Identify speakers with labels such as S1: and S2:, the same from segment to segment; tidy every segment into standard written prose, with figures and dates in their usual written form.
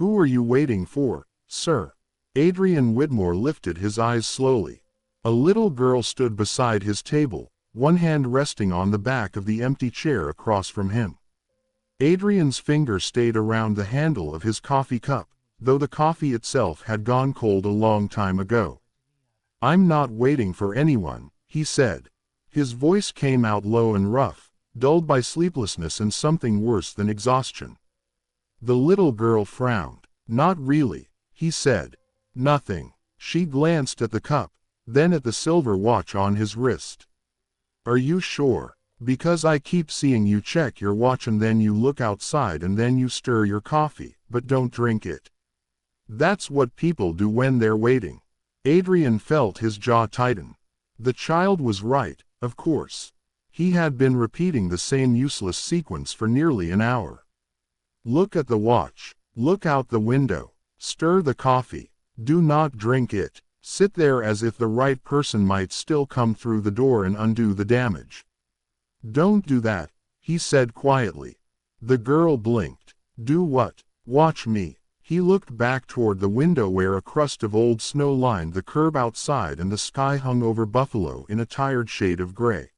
S1: Who are you waiting for, sir? Adrian Whitmore lifted his eyes slowly. A little girl stood beside his table, one hand resting on the back of the empty chair across from him. Adrian's finger stayed around the handle of his coffee cup, though the coffee itself had gone cold a long time ago. "I'm not waiting for anyone," he said. His voice came out low and rough, dulled by sleeplessness and something worse than exhaustion. The little girl frowned. "Not really," he said. "Nothing." She glanced at the cup, then at the silver watch on his wrist. "Are you sure? Because I keep seeing you check your watch and then you look outside and then you stir your coffee, but don't drink it. That's what people do when they're waiting." Adrian felt his jaw tighten. The child was right, of course. He had been repeating the same useless sequence for nearly an hour. Look at the watch. Look out the window. Stir the coffee. Do not drink it. Sit there as if the right person might still come through the door and undo the damage. "Don't do that," he said quietly. The girl blinked. "Do what?" "Watch me." He looked back toward the window where a crust of old snow lined the curb outside and the sky hung over Buffalo in a tired shade of gray.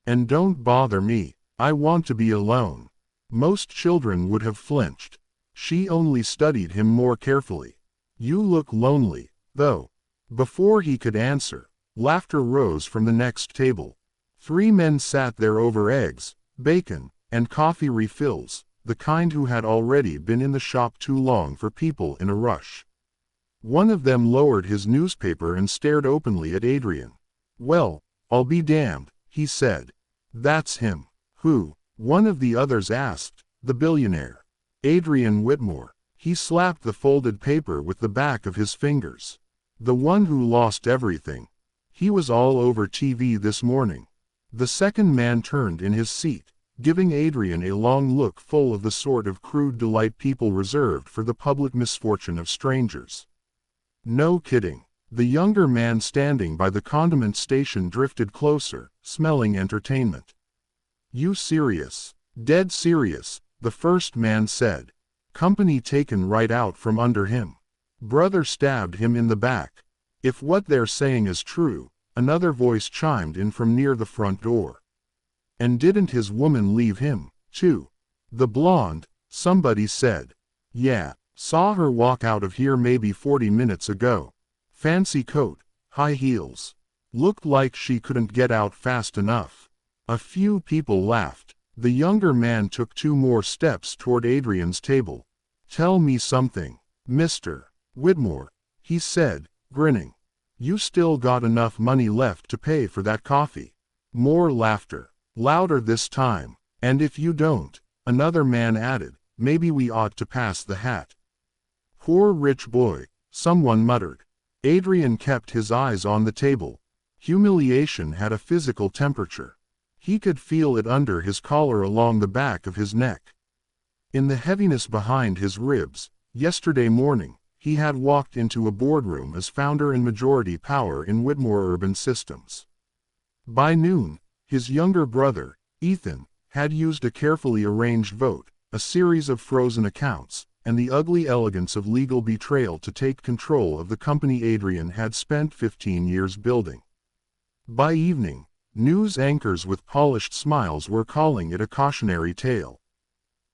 S1: "And don't bother me. I want to be alone." Most children would have flinched. She only studied him more carefully. "You look lonely, though." Before he could answer, laughter rose from the next table. 3 men sat there over eggs, bacon, and coffee refills, the kind who had already been in the shop too long for people in a rush. One of them lowered his newspaper and stared openly at Adrian. "Well, I'll be damned," he said. "That's him." "Who?" one of the others asked. "The billionaire. Adrian Whitmore." He slapped the folded paper with the back of his fingers. "The one who lost everything. He was all over TV this morning." The second man turned in his seat, giving Adrian a long look full of the sort of crude delight people reserved for the public misfortune of strangers. "No kidding." The younger man standing by the condiment station drifted closer, smelling entertainment. "You serious?" "Dead serious," the first man said. "Company taken right out from under him. Brother stabbed him in the back." "If what they're saying is true," another voice chimed in from near the front door. "And didn't his woman leave him, too?" "The blonde," somebody said. "Yeah, saw her walk out of here maybe 40 minutes ago. Fancy coat, high heels. Looked like she couldn't get out fast enough." A few people laughed. The younger man took 2 more steps toward Adrian's table. "Tell me something, Mr. Whitmore," he said, grinning. "You still got enough money left to pay for that coffee?" More laughter. Louder this time. "And if you don't," another man added, "maybe we ought to pass the hat." "Poor rich boy," someone muttered. Adrian kept his eyes on the table. Humiliation had a physical temperature. He could feel it under his collar along the back of his neck. In the heaviness behind his ribs, yesterday morning, he had walked into a boardroom as founder and majority power in Whitmore Urban Systems. By noon, his younger brother, Ethan, had used a carefully arranged vote, a series of frozen accounts, and the ugly elegance of legal betrayal to take control of the company Adrian had spent 15 years building. By evening, news anchors with polished smiles were calling it a cautionary tale.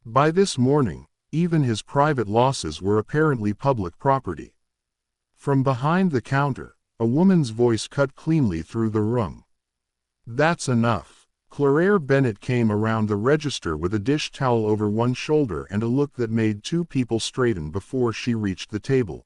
S1: By this morning, even his private losses were apparently public property. From behind the counter, a woman's voice cut cleanly through the room. "That's enough." Claire Bennett came around the register with a dish towel over one shoulder and a look that made 2 people straighten before she reached the table.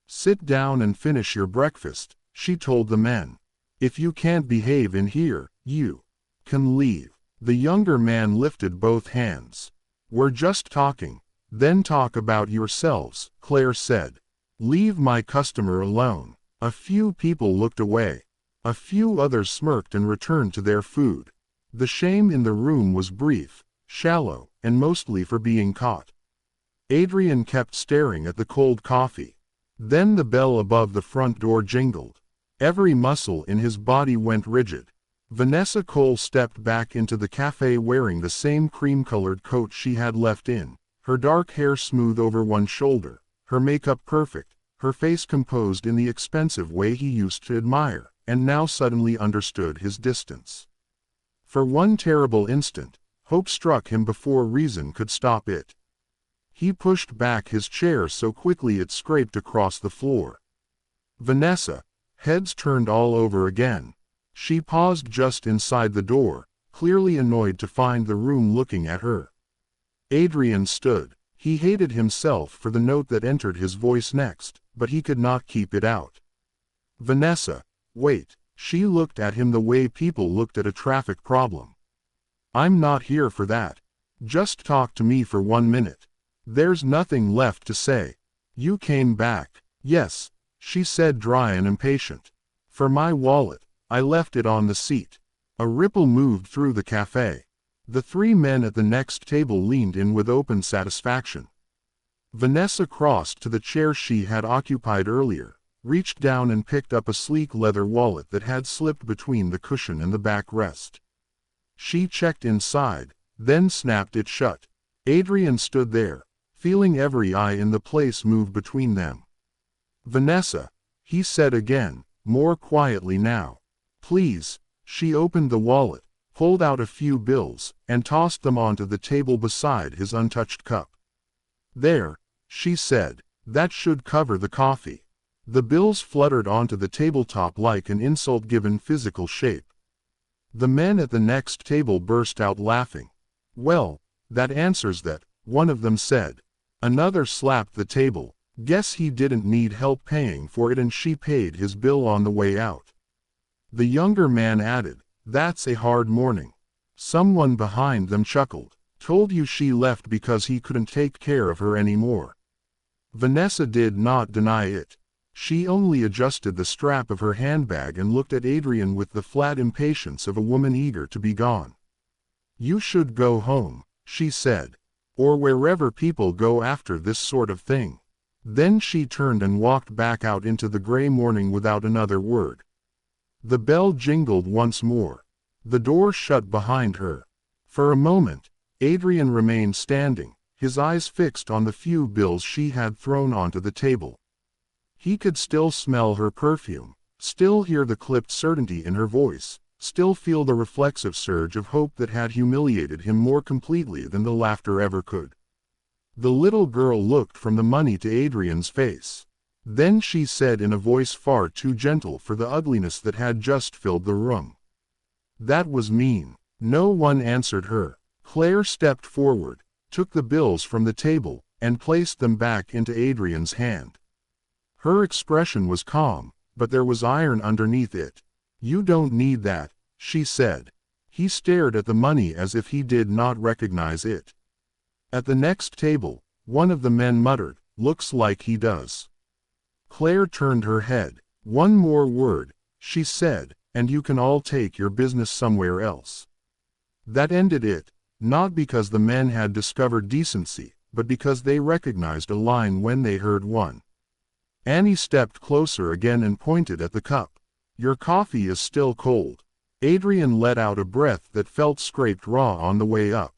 S1: "Sit down and finish your breakfast," she told the men. "If you can't behave in here, you can leave." The younger man lifted both hands. "We're just talking. Then talk about yourselves," Claire said. "Leave my customer alone." A few people looked away. A few others smirked and returned to their food. The shame in the room was brief, shallow, and mostly for being caught. Adrian kept staring at the cold coffee. Then the bell above the front door jingled. Every muscle in his body went rigid. Vanessa Cole stepped back into the cafe wearing the same cream-colored coat she had left in, her dark hair smooth over one shoulder, her makeup perfect, her face composed in the expensive way he used to admire, and now suddenly understood his distance. For one terrible instant, hope struck him before reason could stop it. He pushed back his chair so quickly it scraped across the floor. Vanessa, heads turned all over again. She paused just inside the door, clearly annoyed to find the room looking at her. Adrian stood. He hated himself for the note that entered his voice next, but he could not keep it out. Vanessa, wait. She looked at him the way people looked at a traffic problem. I'm not here for that. Just talk to me for 1 minute. There's nothing left to say. You came back. Yes, she said, dry and impatient. For my wallet. I left it on the seat. A ripple moved through the cafe. The 3 men at the next table leaned in with open satisfaction. Vanessa crossed to the chair she had occupied earlier, reached down and picked up a sleek leather wallet that had slipped between the cushion and the backrest. She checked inside, then snapped it shut. Adrian stood there, feeling every eye in the place move between them. Vanessa, he said again, more quietly now. Please. She opened the wallet, pulled out a few bills, and tossed them onto the table beside his untouched cup. There, she said, that should cover the coffee. The bills fluttered onto the tabletop like an insult given physical shape. The men at the next table burst out laughing. Well, that answers that, one of them said. Another slapped the table. Guess he didn't need help paying for it and she paid his bill on the way out. The younger man added, that's a hard morning. Someone behind them chuckled. Told you she left because he couldn't take care of her anymore. Vanessa did not deny it. She only adjusted the strap of her handbag and looked at Adrian with the flat impatience of a woman eager to be gone. You should go home, she said. Or wherever people go after this sort of thing. Then she turned and walked back out into the gray morning without another word. The bell jingled once more. The door shut behind her. For a moment, Adrian remained standing, his eyes fixed on the few bills she had thrown onto the table. He could still smell her perfume, still hear the clipped certainty in her voice, still feel the reflexive surge of hope that had humiliated him more completely than the laughter ever could. The little girl looked from the money to Adrian's face. Then she said in a voice far too gentle for the ugliness that had just filled the room. That was mean. No one answered her. Claire stepped forward, took the bills from the table, and placed them back into Adrian's hand. Her expression was calm, but there was iron underneath it. You don't need that, she said. He stared at the money as if he did not recognize it. At the next table, one of the men muttered, looks like he does. Claire turned her head. One more word, she said, and you can all take your business somewhere else. That ended it, not because the men had discovered decency, but because they recognized a line when they heard one. Annie stepped closer again and pointed at the cup. Your coffee is still cold. Adrian let out a breath that felt scraped raw on the way up.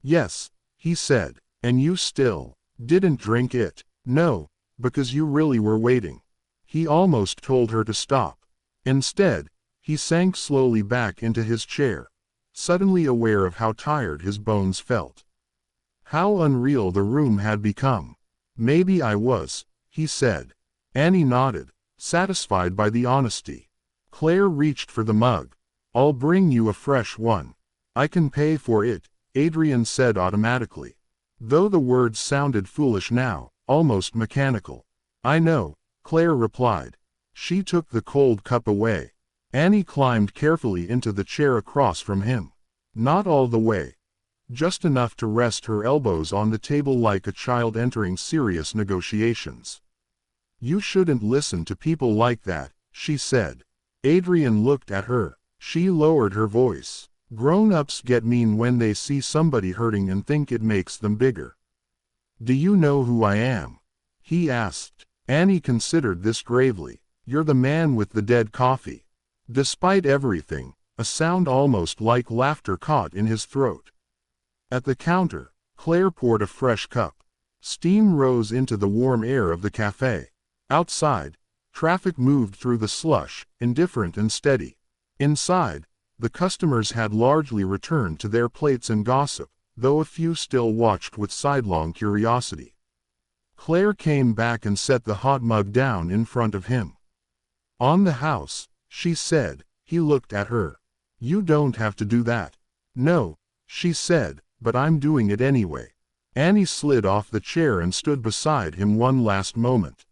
S1: Yes, he said, and you still didn't drink it. No, because you really were waiting. He almost told her to stop. Instead, he sank slowly back into his chair, suddenly aware of how tired his bones felt. How unreal the room had become. Maybe I was, he said. Annie nodded, satisfied by the honesty. Claire reached for the mug. I'll bring you a fresh one. I can pay for it, Adrian said automatically. Though the words sounded foolish now, almost mechanical. I know, Claire replied. She took the cold cup away. Annie climbed carefully into the chair across from him. Not all the way. Just enough to rest her elbows on the table like a child entering serious negotiations. You shouldn't listen to people like that, she said. Adrian looked at her. She lowered her voice. Grown-ups get mean when they see somebody hurting and think it makes them bigger. Do you know who I am? He asked. Annie considered this gravely. You're the man with the dead coffee. Despite everything, a sound almost like laughter caught in his throat. At the counter, Claire poured a fresh cup. Steam rose into the warm air of the cafe. Outside, traffic moved through the slush, indifferent and steady. Inside, the customers had largely returned to their plates and gossip, though a few still watched with sidelong curiosity. Claire came back and set the hot mug down in front of him. "On the house," she said. He looked at her. "You don't have to do that." "No," she said, "but I'm doing it anyway." Annie slid off the chair and stood beside him one last moment.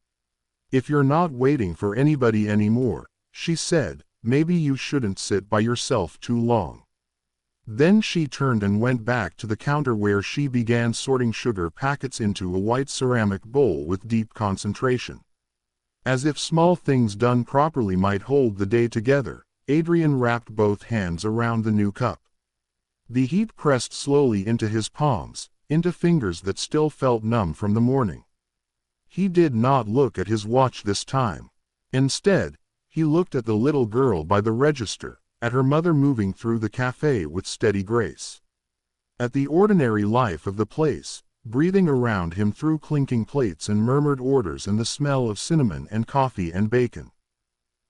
S1: "If you're not waiting for anybody anymore," she said, "maybe you shouldn't sit by yourself too long." Then she turned and went back to the counter where she began sorting sugar packets into a white ceramic bowl with deep concentration. As if small things done properly might hold the day together, Adrian wrapped both hands around the new cup. The heat pressed slowly into his palms, into fingers that still felt numb from the morning. He did not look at his watch this time. Instead, he looked at the little girl by the register, at her mother moving through the cafe with steady grace. At the ordinary life of the place, breathing around him through clinking plates and murmured orders and the smell of cinnamon and coffee and bacon.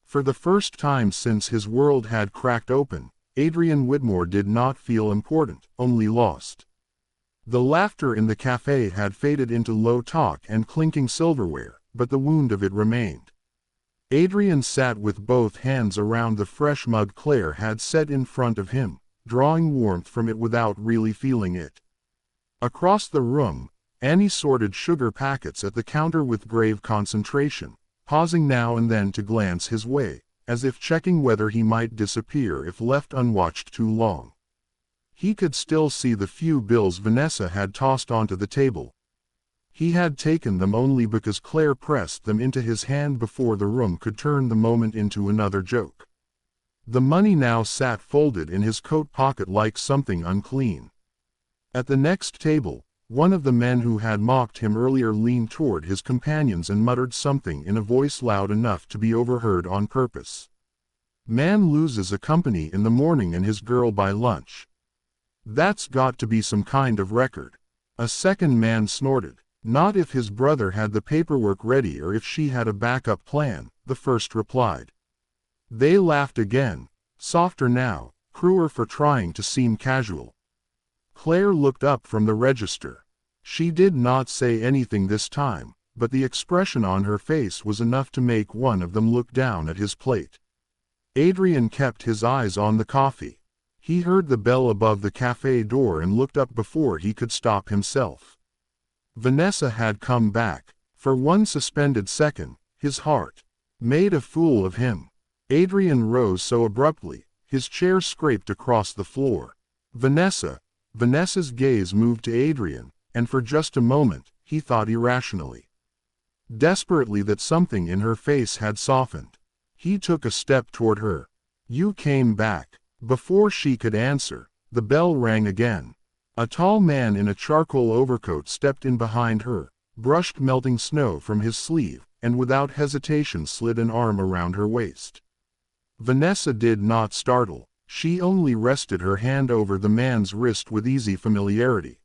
S1: For the first time since his world had cracked open, Adrian Whitmore did not feel important, only lost. The laughter in the cafe had faded into low talk and clinking silverware, but the wound of it remained. Adrian sat with both hands around the fresh mug Claire had set in front of him, drawing warmth from it without really feeling it. Across the room, Annie sorted sugar packets at the counter with grave concentration, pausing now and then to glance his way, as if checking whether he might disappear if left unwatched too long. He could still see the few bills Vanessa had tossed onto the table. He had taken them only because Claire pressed them into his hand before the room could turn the moment into another joke. The money now sat folded in his coat pocket like something unclean. At the next table, one of the men who had mocked him earlier leaned toward his companions and muttered something in a voice loud enough to be overheard on purpose. "Man loses a company in the morning and his girl by lunch. That's got to be some kind of record." A second man snorted. "Not if his brother had the paperwork ready or if she had a backup plan," the first replied. They laughed again, softer now, crueler for trying to seem casual. Claire looked up from the register. She did not say anything this time, but the expression on her face was enough to make one of them look down at his plate. Adrian kept his eyes on the coffee. He heard the bell above the cafe door and looked up before he could stop himself. Vanessa had come back. For one suspended second, his heart made a fool of him. Adrian rose so abruptly, his chair scraped across the floor. Vanessa's gaze moved to Adrian, and for just a moment, he thought irrationally, desperately, that something in her face had softened. He took a step toward her. "You came back." Before she could answer, the bell rang again. A tall man in a charcoal overcoat stepped in behind her, brushed melting snow from his sleeve, and without hesitation slid an arm around her waist. Vanessa did not startle. She only rested her hand over the man's wrist with easy familiarity.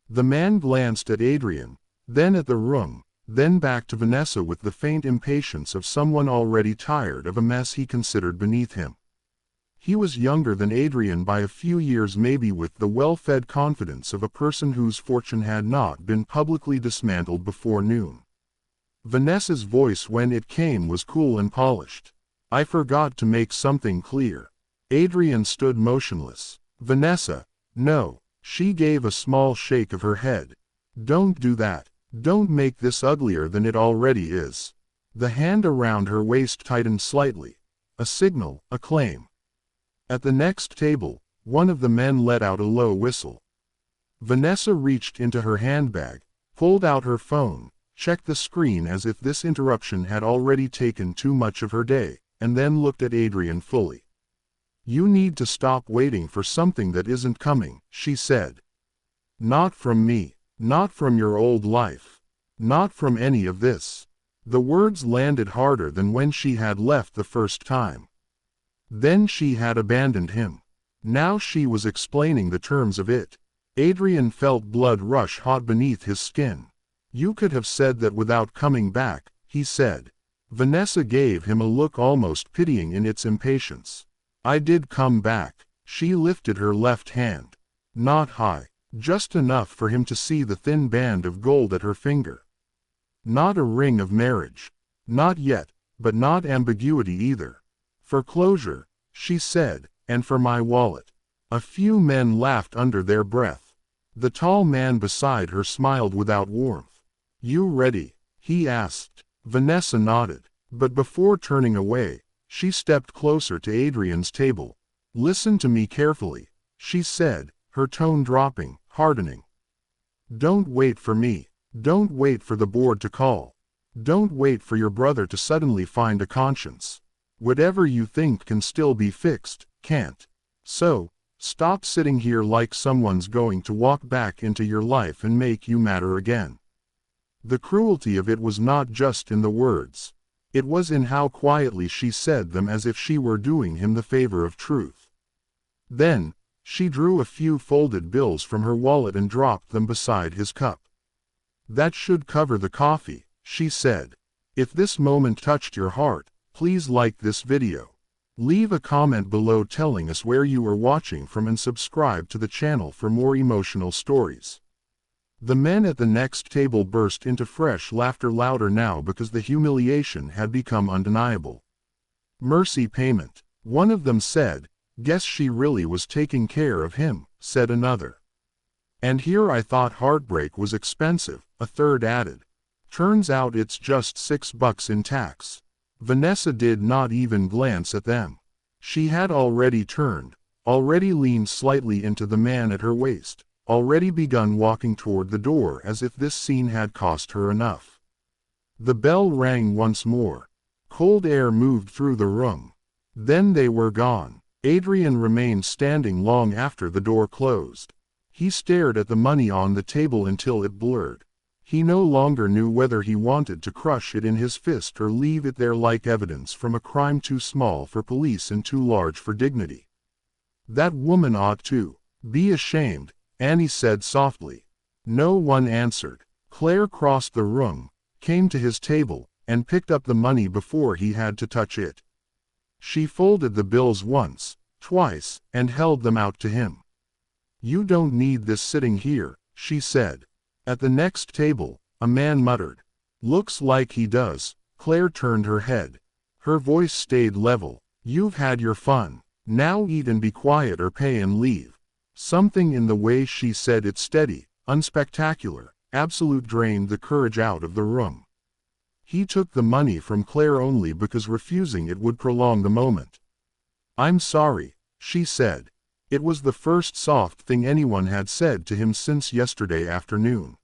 S1: The man glanced at Adrian, then at the room, then back to Vanessa with the faint impatience of someone already tired of a mess he considered beneath him. He was younger than Adrian by a few years, maybe, with the well-fed confidence of a person whose fortune had not been publicly dismantled before noon. Vanessa's voice when it came was cool and polished. "I forgot to make something clear." Adrian stood motionless. "Vanessa, no." She gave a small shake of her head. "Don't do that. Don't make this uglier than it already is." The hand around her waist tightened slightly. A signal, a claim. At the next table, one of the men let out a low whistle. Vanessa reached into her handbag, pulled out her phone, checked the screen as if this interruption had already taken too much of her day, and then looked at Adrian fully. "You need to stop waiting for something that isn't coming," she said. "Not from me. Not from your old life. Not from any of this." The words landed harder than when she had left the first time. Then she had abandoned him. Now she was explaining the terms of it. Adrian felt blood rush hot beneath his skin. You could have said that without coming back, he said. Vanessa gave him a look almost pitying in its impatience. I did come back. She lifted her left hand. Not high, just enough for him to see the thin band of gold at her finger. Not a ring of marriage. Not yet, but not ambiguity either. For closure, she said, and for my wallet. A few men laughed under their breath. The tall man beside her smiled without warmth. You ready? He asked. Vanessa nodded, but before turning away, she stepped closer to Adrian's table. Listen to me carefully, she said, her tone dropping, hardening. Don't wait for me. Don't wait for the board to call. Don't wait for your brother to suddenly find a conscience. Whatever you think can still be fixed, can't. So, stop sitting here like someone's going to walk back into your life and make you matter again. The cruelty of it was not just in the words. It was in how quietly she said them, as if she were doing him the favor of truth. Then, she drew a few folded bills from her wallet and dropped them beside his cup. That should cover the coffee, she said. If this moment touched your heart, please like this video. Leave a comment below telling us where you are watching from and subscribe to the channel for more emotional stories. The men at the next table burst into fresh laughter, louder now because the humiliation had become undeniable. Mercy payment, one of them said. Guess she really was taking care of him, said another. And here I thought heartbreak was expensive, a third added. Turns out it's just $6 in tax. Vanessa did not even glance at them. She had already turned, already leaned slightly into the man at her waist, already begun walking toward the door as if this scene had cost her enough. The bell rang once more. Cold air moved through the room. Then they were gone. Adrian remained standing long after the door closed. He stared at the money on the table until it blurred. He no longer knew whether he wanted to crush it in his fist or leave it there like evidence from a crime too small for police and too large for dignity. That woman ought to be ashamed, Annie said softly. No one answered. Claire crossed the room, came to his table, and picked up the money before he had to touch it. She folded the bills once, twice, and held them out to him. You don't need this sitting here, she said. At the next table, a man muttered. Looks like he does. Claire turned her head. Her voice stayed level. You've had your fun. Now eat and be quiet or pay and leave. Something in the way she said it, steady, unspectacular, absolute, drained the courage out of the room. He took the money from Claire only because refusing it would prolong the moment. I'm sorry, she said. It was the first soft thing anyone had said to him since yesterday afternoon.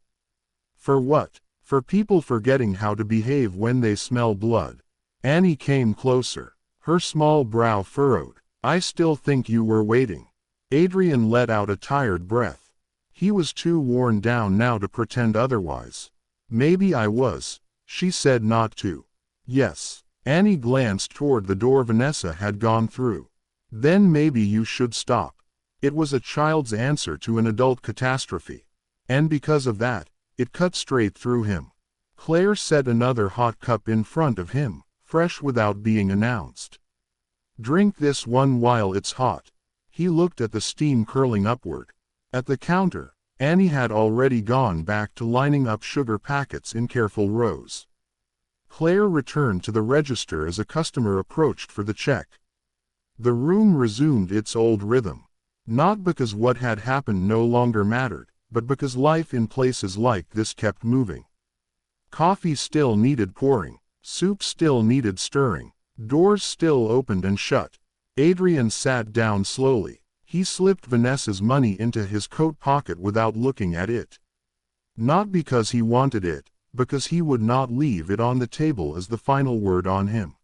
S1: For what? For people forgetting how to behave when they smell blood. Annie came closer, her small brow furrowed. I still think you were waiting. Adrian let out a tired breath. He was too worn down now to pretend otherwise. Maybe I was, she said, not to. Yes. Annie glanced toward the door Vanessa had gone through. Then maybe you should stop. It was a child's answer to an adult catastrophe. And because of that, it cut straight through him. Claire set another hot cup in front of him, fresh without being announced. Drink this one while it's hot. He looked at the steam curling upward. At the counter, Annie had already gone back to lining up sugar packets in careful rows. Claire returned to the register as a customer approached for the check. The room resumed its old rhythm. Not because what had happened no longer mattered, but because life in places like this kept moving. Coffee still needed pouring, soup still needed stirring, doors still opened and shut. Adrian sat down slowly. He slipped Vanessa's money into his coat pocket without looking at it. Not because he wanted it, because he would not leave it on the table as the final word on him.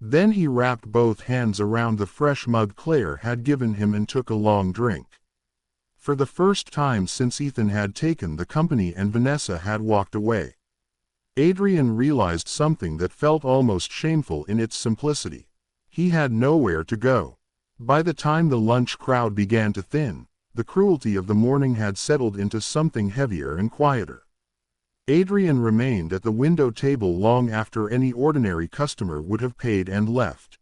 S1: Then he wrapped both hands around the fresh mug Claire had given him and took a long drink. For the first time since Ethan had taken the company and Vanessa had walked away, Adrian realized something that felt almost shameful in its simplicity. He had nowhere to go. By the time the lunch crowd began to thin, the cruelty of the morning had settled into something heavier and quieter. Adrian remained at the window table long after any ordinary customer would have paid and left.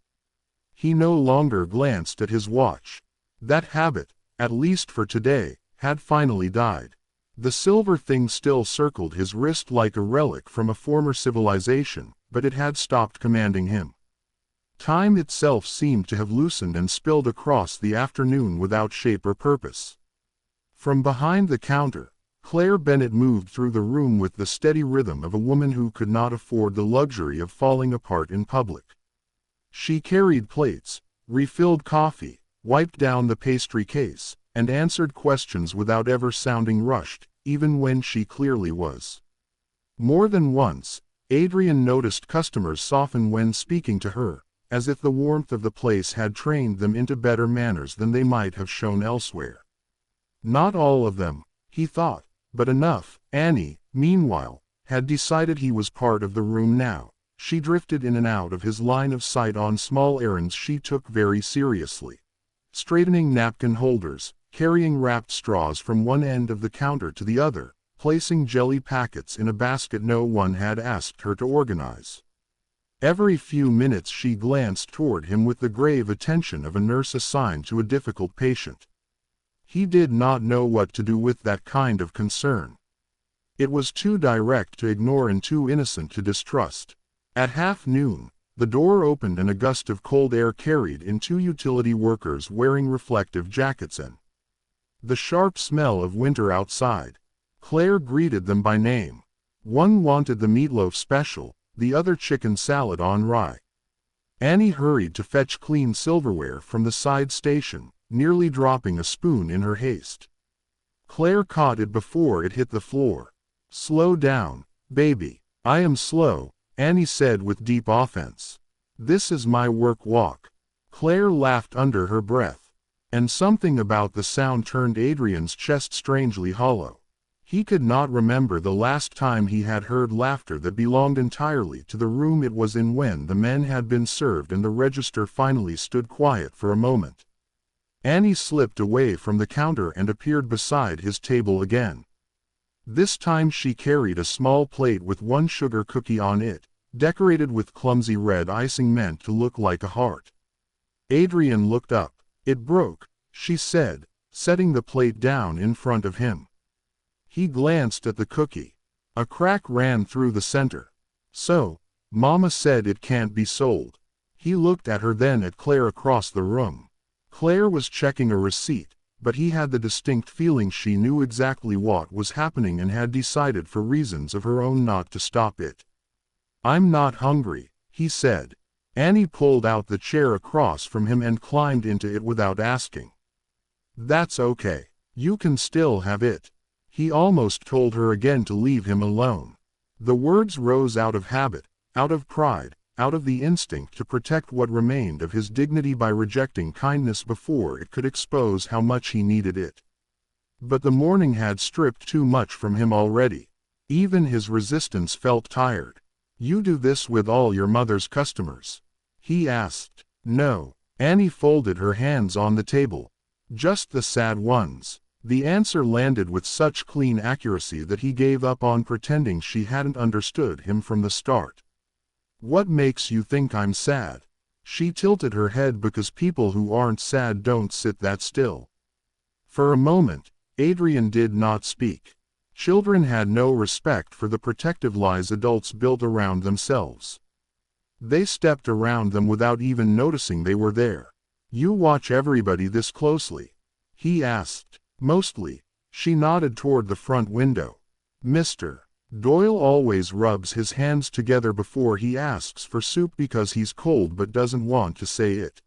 S1: He no longer glanced at his watch. That habit, at least for today, had finally died. The silver thing still circled his wrist like a relic from a former civilization, but it had stopped commanding him. Time itself seemed to have loosened and spilled across the afternoon without shape or purpose. From behind the counter, Claire Bennett moved through the room with the steady rhythm of a woman who could not afford the luxury of falling apart in public. She carried plates, refilled coffee, wiped down the pastry case, and answered questions without ever sounding rushed, even when she clearly was. More than once, Adrian noticed customers soften when speaking to her, as if the warmth of the place had trained them into better manners than they might have shown elsewhere. Not all of them, he thought, but enough. Annie, meanwhile, had decided he was part of the room now. She drifted in and out of his line of sight on small errands she took very seriously. Straightening napkin holders, carrying wrapped straws from one end of the counter to the other, placing jelly packets in a basket no one had asked her to organize. Every few minutes she glanced toward him with the grave attention of a nurse assigned to a difficult patient. He did not know what to do with that kind of concern. It was too direct to ignore and too innocent to distrust. At half-noon, the door opened and a gust of cold air carried in two utility workers wearing reflective jackets and the sharp smell of winter outside. Claire greeted them by name. One wanted the meatloaf special, the other chicken salad on rye. Annie hurried to fetch clean silverware from the side station, nearly dropping a spoon in her haste. Claire caught it before it hit the floor. "Slow down, baby." "I am slow," Annie said with deep offense. "This is my work walk." Claire laughed under her breath. And something about the sound turned Adrian's chest strangely hollow. He could not remember the last time he had heard laughter that belonged entirely to the room it was in when the men had been served and the register finally stood quiet for a moment. Annie slipped away from the counter and appeared beside his table again. This time she carried a small plate with one sugar cookie on it, decorated with clumsy red icing meant to look like a heart. Adrian looked up. "It broke," she said, setting the plate down in front of him. He glanced at the cookie. A crack ran through the center. "So, Mama said it can't be sold." He looked at her, then at Claire across the room. Claire was checking a receipt, but he had the distinct feeling she knew exactly what was happening and had decided for reasons of her own not to stop it. "I'm not hungry," he said. Annie pulled out the chair across from him and climbed into it without asking. "That's okay. You can still have it." He almost told her again to leave him alone. The words rose out of habit, out of pride, out of the instinct to protect what remained of his dignity by rejecting kindness before it could expose how much he needed it. But the morning had stripped too much from him already. Even his resistance felt tired. "You do this with all your mother's customers?" he asked. "No." Annie folded her hands on the table. "Just the sad ones." The answer landed with such clean accuracy that he gave up on pretending she hadn't understood him from the start. "What makes you think I'm sad?" She tilted her head because people who aren't sad don't sit that still. For a moment, Adrian did not speak. Children had no respect for the protective lies adults built around themselves. They stepped around them without even noticing they were there. "You watch everybody this closely?" he asked. "Mostly." She nodded toward the front window. "Mr. Doyle always rubs his hands together before he asks for soup because he's cold but doesn't want to say it.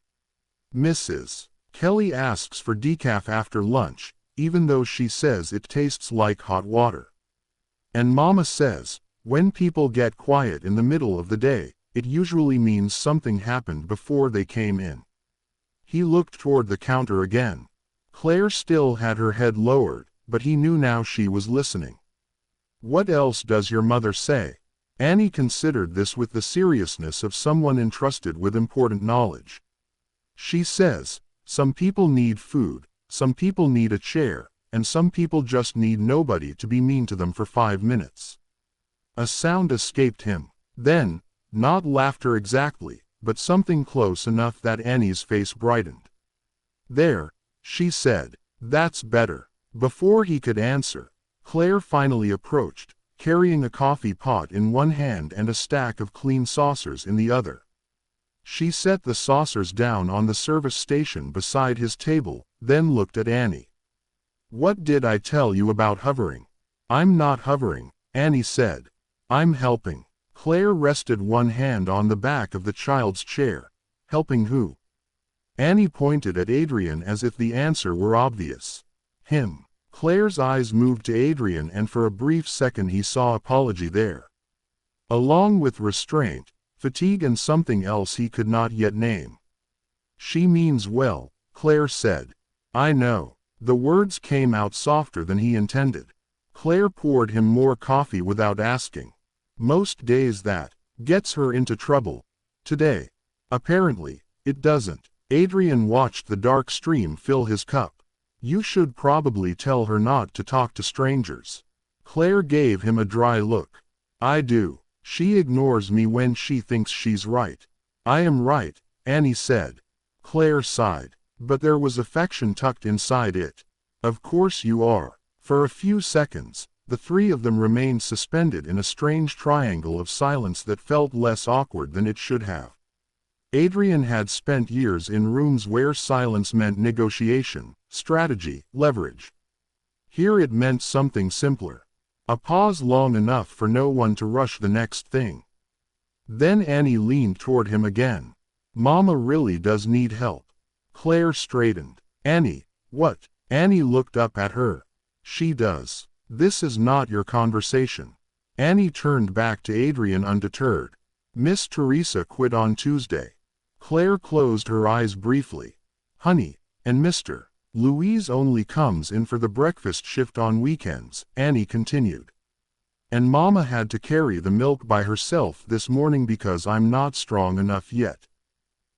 S1: Mrs. Kelly asks for decaf after lunch, even though she says it tastes like hot water. And Mama says, when people get quiet in the middle of the day, it usually means something happened before they came in." He looked toward the counter again. Claire still had her head lowered, but he knew now she was listening. "What else does your mother say?" Annie considered this with the seriousness of someone entrusted with important knowledge. "She says, some people need food, Some people need a chair, and some people just need nobody to be mean to them for 5 minutes. A sound escaped him. Then, not laughter exactly, but something close enough that Annie's face brightened. "There," she said. "That's better." Before he could answer, Claire finally approached, carrying a coffee pot in one hand and a stack of clean saucers in the other. She set the saucers down on the service station beside his table, then looked at Annie. "What did I tell you about hovering?" "I'm not hovering," Annie said. "I'm helping." Claire rested one hand on the back of the child's chair. "Helping who?" Annie pointed at Adrian as if the answer were obvious. "Him." Claire's eyes moved to Adrian, and for a brief second he saw apology there, along with restraint, fatigue, and something else he could not yet name. "She means well," Claire said. "I know." The words came out softer than he intended. Claire poured him more coffee without asking. Most days that gets her into trouble. Today, apparently, it doesn't. Adrian watched the dark stream fill his cup. "You should probably tell her not to talk to strangers." Claire gave him a dry look. "I do. She ignores me when she thinks she's right." "I am right," Annie said. Claire sighed, but there was affection tucked inside it. "Of course you are." For a few seconds, the three of them remained suspended in a strange triangle of silence that felt less awkward than it should have. Adrian had spent years in rooms where silence meant negotiation, strategy, leverage. Here it meant something simpler. A pause long enough for no one to rush the next thing. Then Annie leaned toward him again. "Mama really does need help." Claire straightened. "Annie, what?" Annie looked up at her. "She does. This is not your conversation." Annie turned back to Adrian undeterred. "Miss Teresa quit on Tuesday." Claire closed her eyes briefly. "Honey, and Mr. Louise only comes in for the breakfast shift on weekends," Annie continued. "And Mama had to carry the milk by herself this morning because I'm not strong enough yet."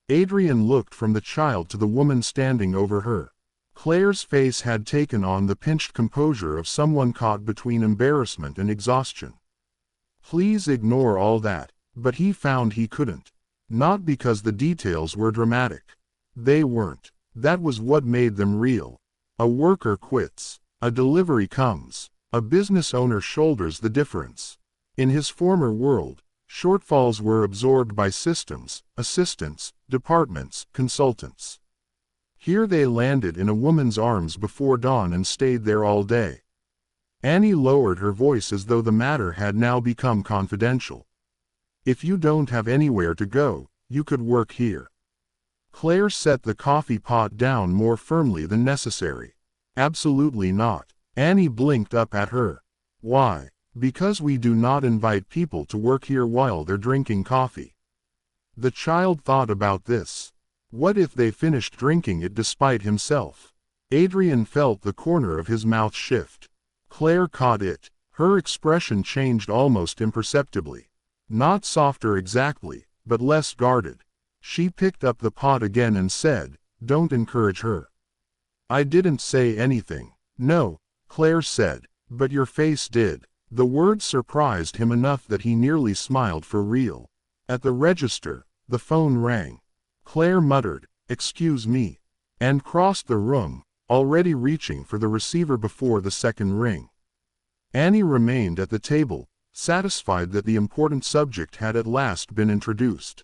S1: Adrian looked from the child to the woman standing over her. Claire's face had taken on the pinched composure of someone caught between embarrassment and exhaustion. Please ignore all that, but he found he couldn't. Not because the details were dramatic. They weren't. That was what made them real. A worker quits. A delivery comes. A business owner shoulders the difference. In his former world, shortfalls were absorbed by systems, assistants, departments, consultants. Here they landed in a woman's arms before dawn and stayed there all day. Annie lowered her voice as though the matter had now become confidential. "If you don't have anywhere to go, you could work here." Claire set the coffee pot down more firmly than necessary. "Absolutely not." Annie blinked up at her. "Why?" "Because we do not invite people to work here while they're drinking coffee." The child thought about this. What if they finished drinking it despite himself? Adrian felt the corner of his mouth shift. Claire caught it. Her expression changed almost imperceptibly. Not softer exactly, but less guarded. She picked up the pot again and said, "Don't encourage her." "I didn't say anything." "No," Claire said, "but your face did." The word surprised him enough that he nearly smiled for real. At the register, the phone rang. Claire muttered, "Excuse me," and crossed the room, already reaching for the receiver before the second ring. Annie remained at the table, satisfied that the important subject had at last been introduced.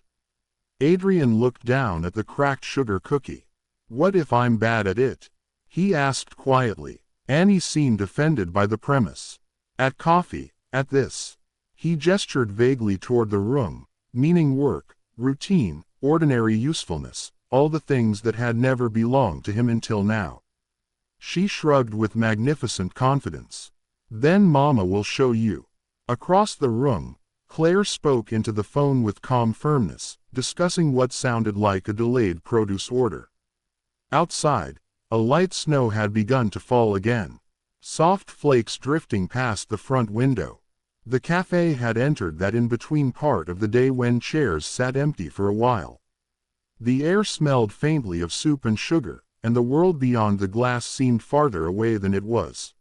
S1: Adrian looked down at the cracked sugar cookie. "What if I'm bad at it?" he asked quietly. Annie seemed offended by the premise. "At coffee, at this." He gestured vaguely toward the room, meaning work, routine, ordinary usefulness, all the things that had never belonged to him until now. She shrugged with magnificent confidence. "Then Mama will show you." Across the room, Claire spoke into the phone with calm firmness, discussing what sounded like a delayed produce order. Outside, a light snow had begun to fall again. Soft flakes drifting past the front window. The cafe had entered that in-between part of the day when chairs sat empty for a while. The air smelled faintly of soup and sugar, and the world beyond the glass seemed farther away than it was.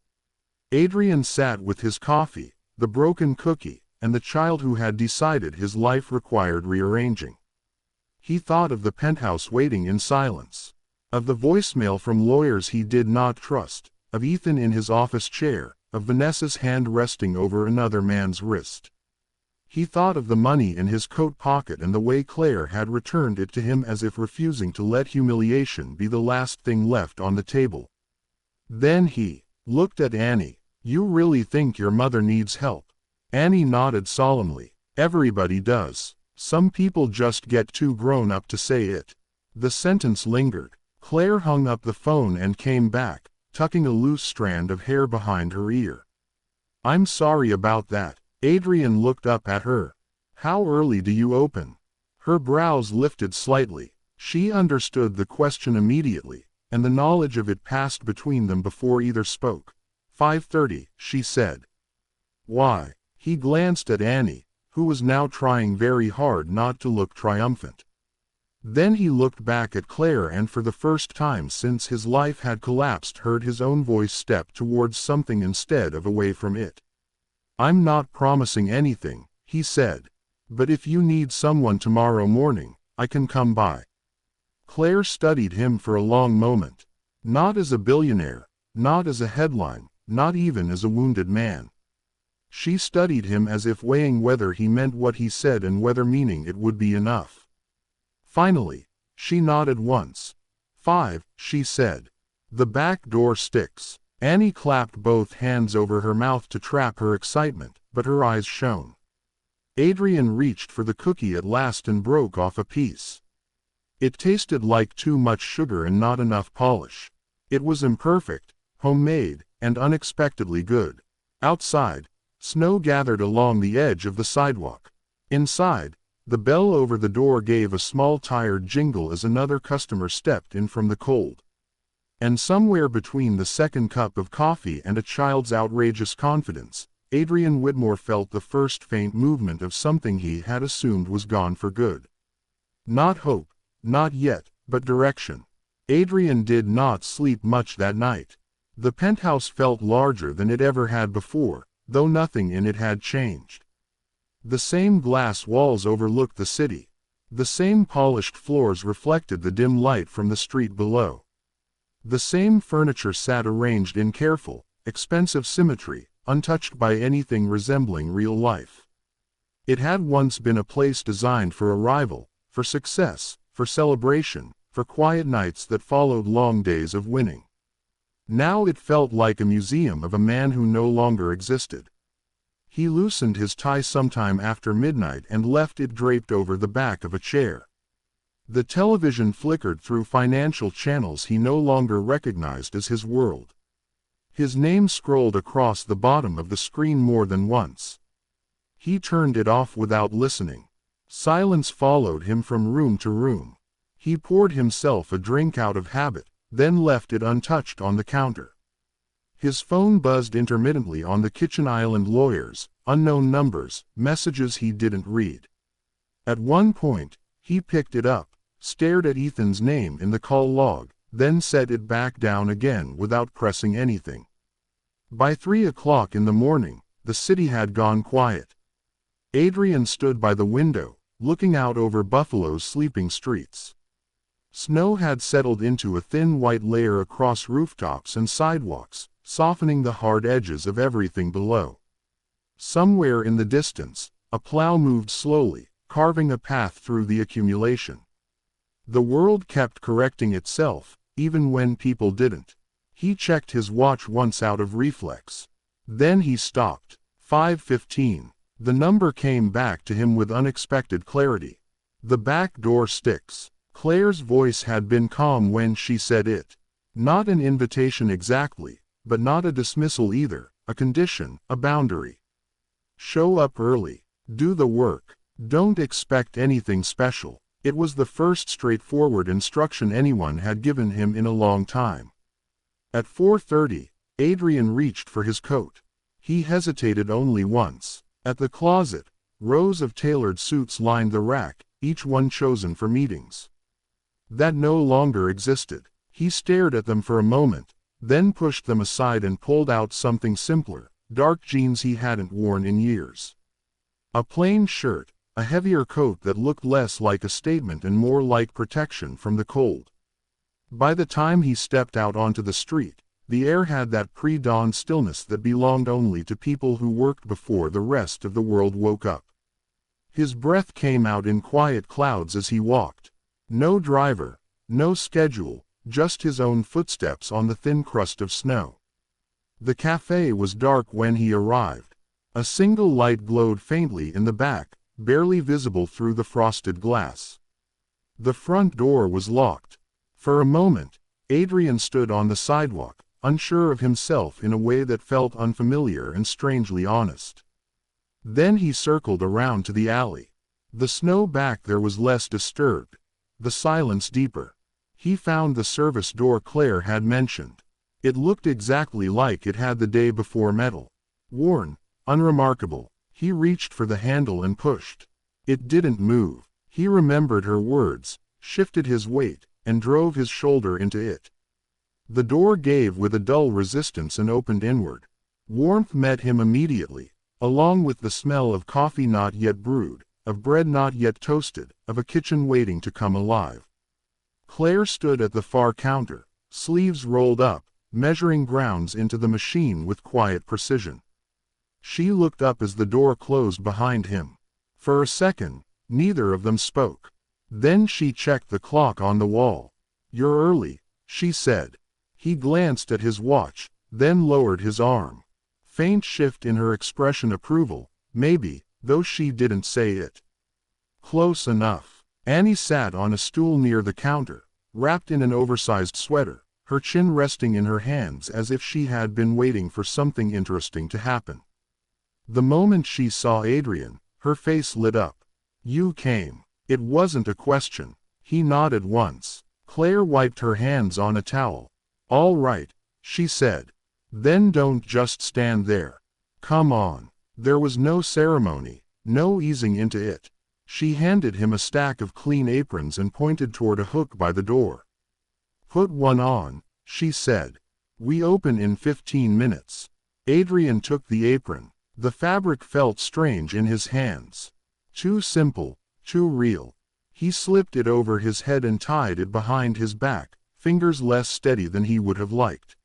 S1: Adrian sat with his coffee, the broken cookie, and the child who had decided his life required rearranging. He thought of the penthouse waiting in silence, of the voicemail from lawyers he did not trust, of Ethan in his office chair, of Vanessa's hand resting over another man's wrist. He thought of the money in his coat pocket and the way Claire had returned it to him as if refusing to let humiliation be the last thing left on the table. Then he looked at Annie. "You really think your mother needs help?" Annie nodded solemnly. "Everybody does. Some people just get too grown up to say it." The sentence lingered. Claire hung up the phone and came back, tucking a loose strand of hair behind her ear. "I'm sorry about that." Adrian looked up at her. "How early do you open?" Her brows lifted slightly. She understood the question immediately, and the knowledge of it passed between them before either spoke. 5:30, she said. "Why?" He glanced at Annie, who was now trying very hard not to look triumphant. Then he looked back at Claire and for the first time since his life had collapsed heard his own voice step towards something instead of away from it. "I'm not promising anything," he said. "But if you need someone tomorrow morning, I can come by." Claire studied him for a long moment. Not as a billionaire, not as a headline, not even as a wounded man. She studied him as if weighing whether he meant what he said and whether meaning it would be enough. Finally, she nodded once. 5, she said. "The back door sticks." Annie clapped both hands over her mouth to trap her excitement, but her eyes shone. Adrian reached for the cookie at last and broke off a piece. It tasted like too much sugar and not enough polish. It was imperfect, homemade, and unexpectedly good. Outside, snow gathered along the edge of the sidewalk. Inside, the bell over the door gave a small tired jingle as another customer stepped in from the cold. And somewhere between the second cup of coffee and a child's outrageous confidence, Adrian Whitmore felt the first faint movement of something he had assumed was gone for good. Not hope, not yet, but direction. Adrian did not sleep much that night. The penthouse felt larger than it ever had before, though nothing in it had changed. The same glass walls overlooked the city. The same polished floors reflected the dim light from the street below. The same furniture sat arranged in careful, expensive symmetry, untouched by anything resembling real life. It had once been a place designed for arrival, for success, for celebration, for quiet nights that followed long days of winning. Now it felt like a museum of a man who no longer existed. He loosened his tie sometime after midnight and left it draped over the back of a chair. The television flickered through financial channels he no longer recognized as his world. His name scrolled across the bottom of the screen more than once. He turned it off without listening. Silence followed him from room to room. He poured himself a drink out of habit, then left it untouched on the counter. His phone buzzed intermittently on the kitchen island. Lawyers, unknown numbers, messages he didn't read. At one point, he picked it up, stared at Ethan's name in the call log, then set it back down again without pressing anything. By 3 o'clock in the morning, the city had gone quiet. Adrian stood by the window, looking out over Buffalo's sleeping streets. Snow had settled into a thin white layer across rooftops and sidewalks, softening the hard edges of everything below. Somewhere in the distance, a plow moved slowly, carving a path through the accumulation. The world kept correcting itself, even when people didn't. He checked his watch once out of reflex. Then he stopped. 5:15. The number came back to him with unexpected clarity. "The back door sticks." Claire's voice had been calm when she said it. Not an invitation exactly, but not a dismissal either, a condition, a boundary. Show up early. Do the work. Don't expect anything special. It was the first straightforward instruction anyone had given him in a long time. At 4:30, Adrian reached for his coat. He hesitated only once. At the closet, rows of tailored suits lined the rack, each one chosen for meetings. That no longer existed. He stared at them for a moment, then pushed them aside and pulled out something simpler, dark jeans he hadn't worn in years. A plain shirt, a heavier coat that looked less like a statement and more like protection from the cold. By the time he stepped out onto the street, the air had that pre-dawn stillness that belonged only to people who worked before the rest of the world woke up. His breath came out in quiet clouds as he walked. No driver, no schedule, just his own footsteps on the thin crust of snow. The cafe was dark when he arrived. A single light glowed faintly in the back, barely visible through the frosted glass. The front door was locked. For a moment, Adrian stood on the sidewalk, unsure of himself in a way that felt unfamiliar and strangely honest. Then he circled around to the alley. The snow back there was less disturbed, the silence deeper. He found the service door Claire had mentioned. It looked exactly like it had the day before, metal, worn, unremarkable. He reached for the handle and pushed. It didn't move. He remembered her words, shifted his weight, and drove his shoulder into it. The door gave with a dull resistance and opened inward. Warmth met him immediately, along with the smell of coffee not yet brewed, of bread not yet toasted, of a kitchen waiting to come alive. Claire stood at the far counter, sleeves rolled up, measuring grounds into the machine with quiet precision. She looked up as the door closed behind him. For a second, neither of them spoke. Then she checked the clock on the wall. "You're early," she said. He glanced at his watch, then lowered his arm. Faint shift in her expression, approval, maybe, though she didn't say it. Close enough. Annie sat on a stool near the counter, wrapped in an oversized sweater, her chin resting in her hands as if she had been waiting for something interesting to happen. The moment she saw Adrian, her face lit up. "You came." It wasn't a question. He nodded once. Claire wiped her hands on a towel. "All right," she said. "Then don't just stand there. Come on." There was no ceremony, no easing into it. She handed him a stack of clean aprons and pointed toward a hook by the door. "Put one on," she said. "We open in 15 minutes. Adrian took the apron. The fabric felt strange in his hands. Too simple, too real. He slipped it over his head and tied it behind his back, fingers less steady than he would have liked.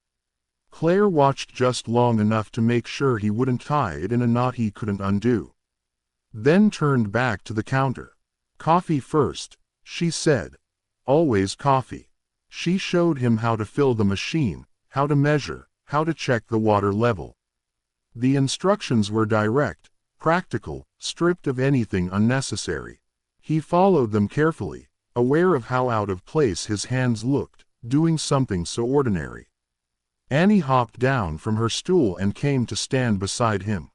S1: Claire watched just long enough to make sure he wouldn't tie it in a knot he couldn't undo. Then turned back to the counter. "Coffee first," she said. "Always coffee." She showed him how to fill the machine, how to measure, how to check the water level. The instructions were direct, practical, stripped of anything unnecessary. He followed them carefully, aware of how out of place his hands looked, doing something so ordinary. Annie hopped down from her stool and came to stand beside him.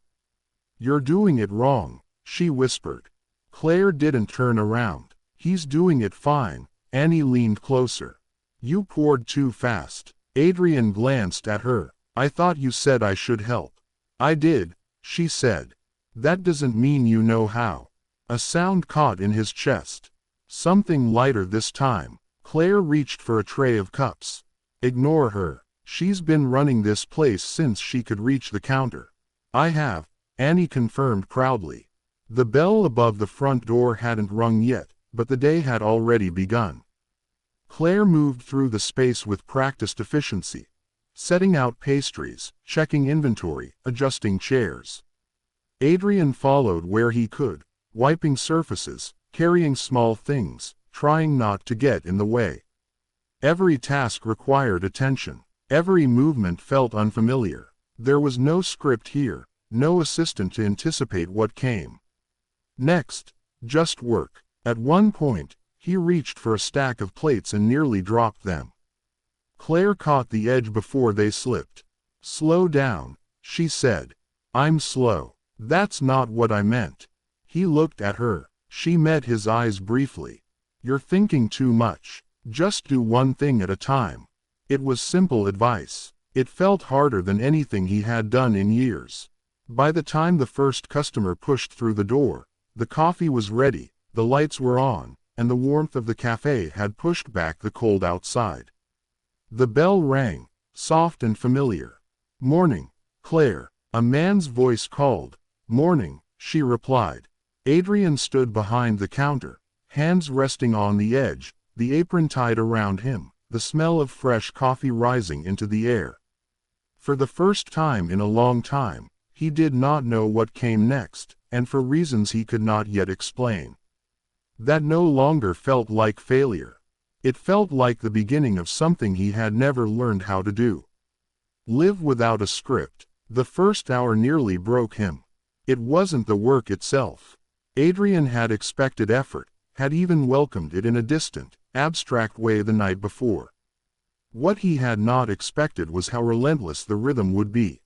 S1: "You're doing it wrong," she whispered. Claire didn't turn around. "He's doing it fine." Annie leaned closer. "You poured too fast." Adrian glanced at her. "I thought you said I should help." "I did," she said. "That doesn't mean you know how." A sound caught in his chest. Something lighter this time. Claire reached for a tray of cups. "Ignore her. She's been running this place since she could reach the counter." "I have," Annie confirmed proudly. The bell above the front door hadn't rung yet, but the day had already begun. Claire moved through the space with practiced efficiency, setting out pastries, checking inventory, adjusting chairs. Adrian followed where he could, wiping surfaces, carrying small things, trying not to get in the way. Every task required attention. Every movement felt unfamiliar. There was no script here, no assistant to anticipate what came next, just work. At one point, he reached for a stack of plates and nearly dropped them. Claire caught the edge before they slipped. "Slow down," she said. "I'm slow." "That's not what I meant." He looked at her. She met his eyes briefly. "You're thinking too much. Just do one thing at a time." It was simple advice. It felt harder than anything he had done in years. By the time the first customer pushed through the door, the coffee was ready, the lights were on, and the warmth of the cafe had pushed back the cold outside. The bell rang, soft and familiar. "Morning, Claire," a man's voice called. "Morning," she replied. Adrian stood behind the counter, hands resting on the edge, the apron tied around him, the smell of fresh coffee rising into the air. For the first time in a long time, he did not know what came next, and for reasons he could not yet explain. That no longer felt like failure. It felt like the beginning of something he had never learned how to do. Live without a script. The first hour nearly broke him. It wasn't the work itself. Adrian had expected effort, had even welcomed it in a distant, abstract way the night before. What he had not expected was how relentless the rhythm would be.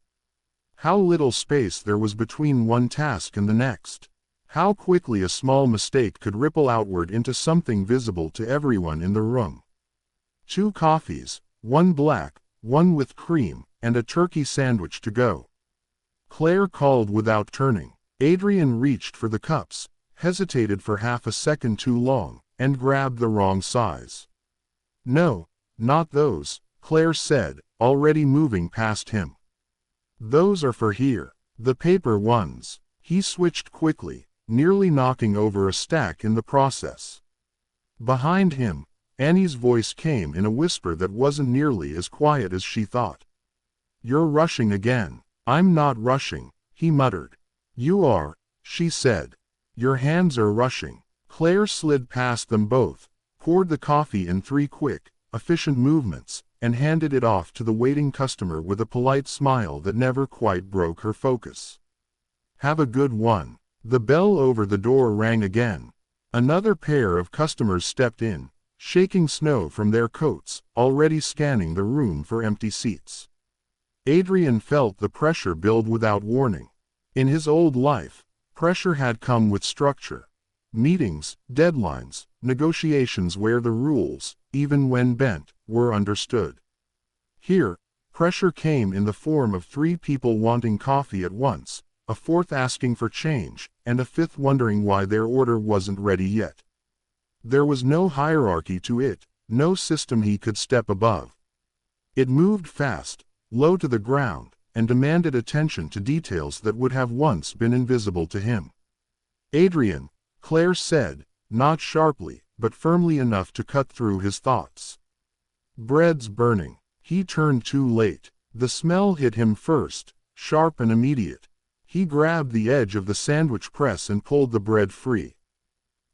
S1: How little space there was between one task and the next. How quickly a small mistake could ripple outward into something visible to everyone in the room. 2 coffees, one black, one with cream, and a turkey sandwich to go. Claire called without turning. Adrian reached for the cups, hesitated for half a second too long, and grabbed the wrong size. "No, not those," Claire said, already moving past him. "Those are for here, the paper ones." He switched quickly, nearly knocking over a stack in the process. Behind him, Annie's voice came in a whisper that wasn't nearly as quiet as she thought. "You're rushing again." "I'm not rushing," he muttered. "You are," she said. "Your hands are rushing." Claire slid past them both, poured the coffee in 3 quick, efficient movements, and handed it off to the waiting customer with a polite smile that never quite broke her focus. "Have a good one." The bell over the door rang again. Another pair of customers stepped in, shaking snow from their coats, already scanning the room for empty seats. Adrian felt the pressure build without warning. In his old life, pressure had come with structure. Meetings, deadlines, negotiations where the rules, even when bent, were understood. Here, pressure came in the form of 3 people wanting coffee at once, a 4th asking for change, and a 5th wondering why their order wasn't ready yet. There was no hierarchy to it, no system he could step above. It moved fast, low to the ground, and demanded attention to details that would have once been invisible to him. "Adrian," Claire said, not sharply, but firmly enough to cut through his thoughts. "Bread's burning." He turned too late. The smell hit him first, sharp and immediate. He grabbed the edge of the sandwich press and pulled the bread free.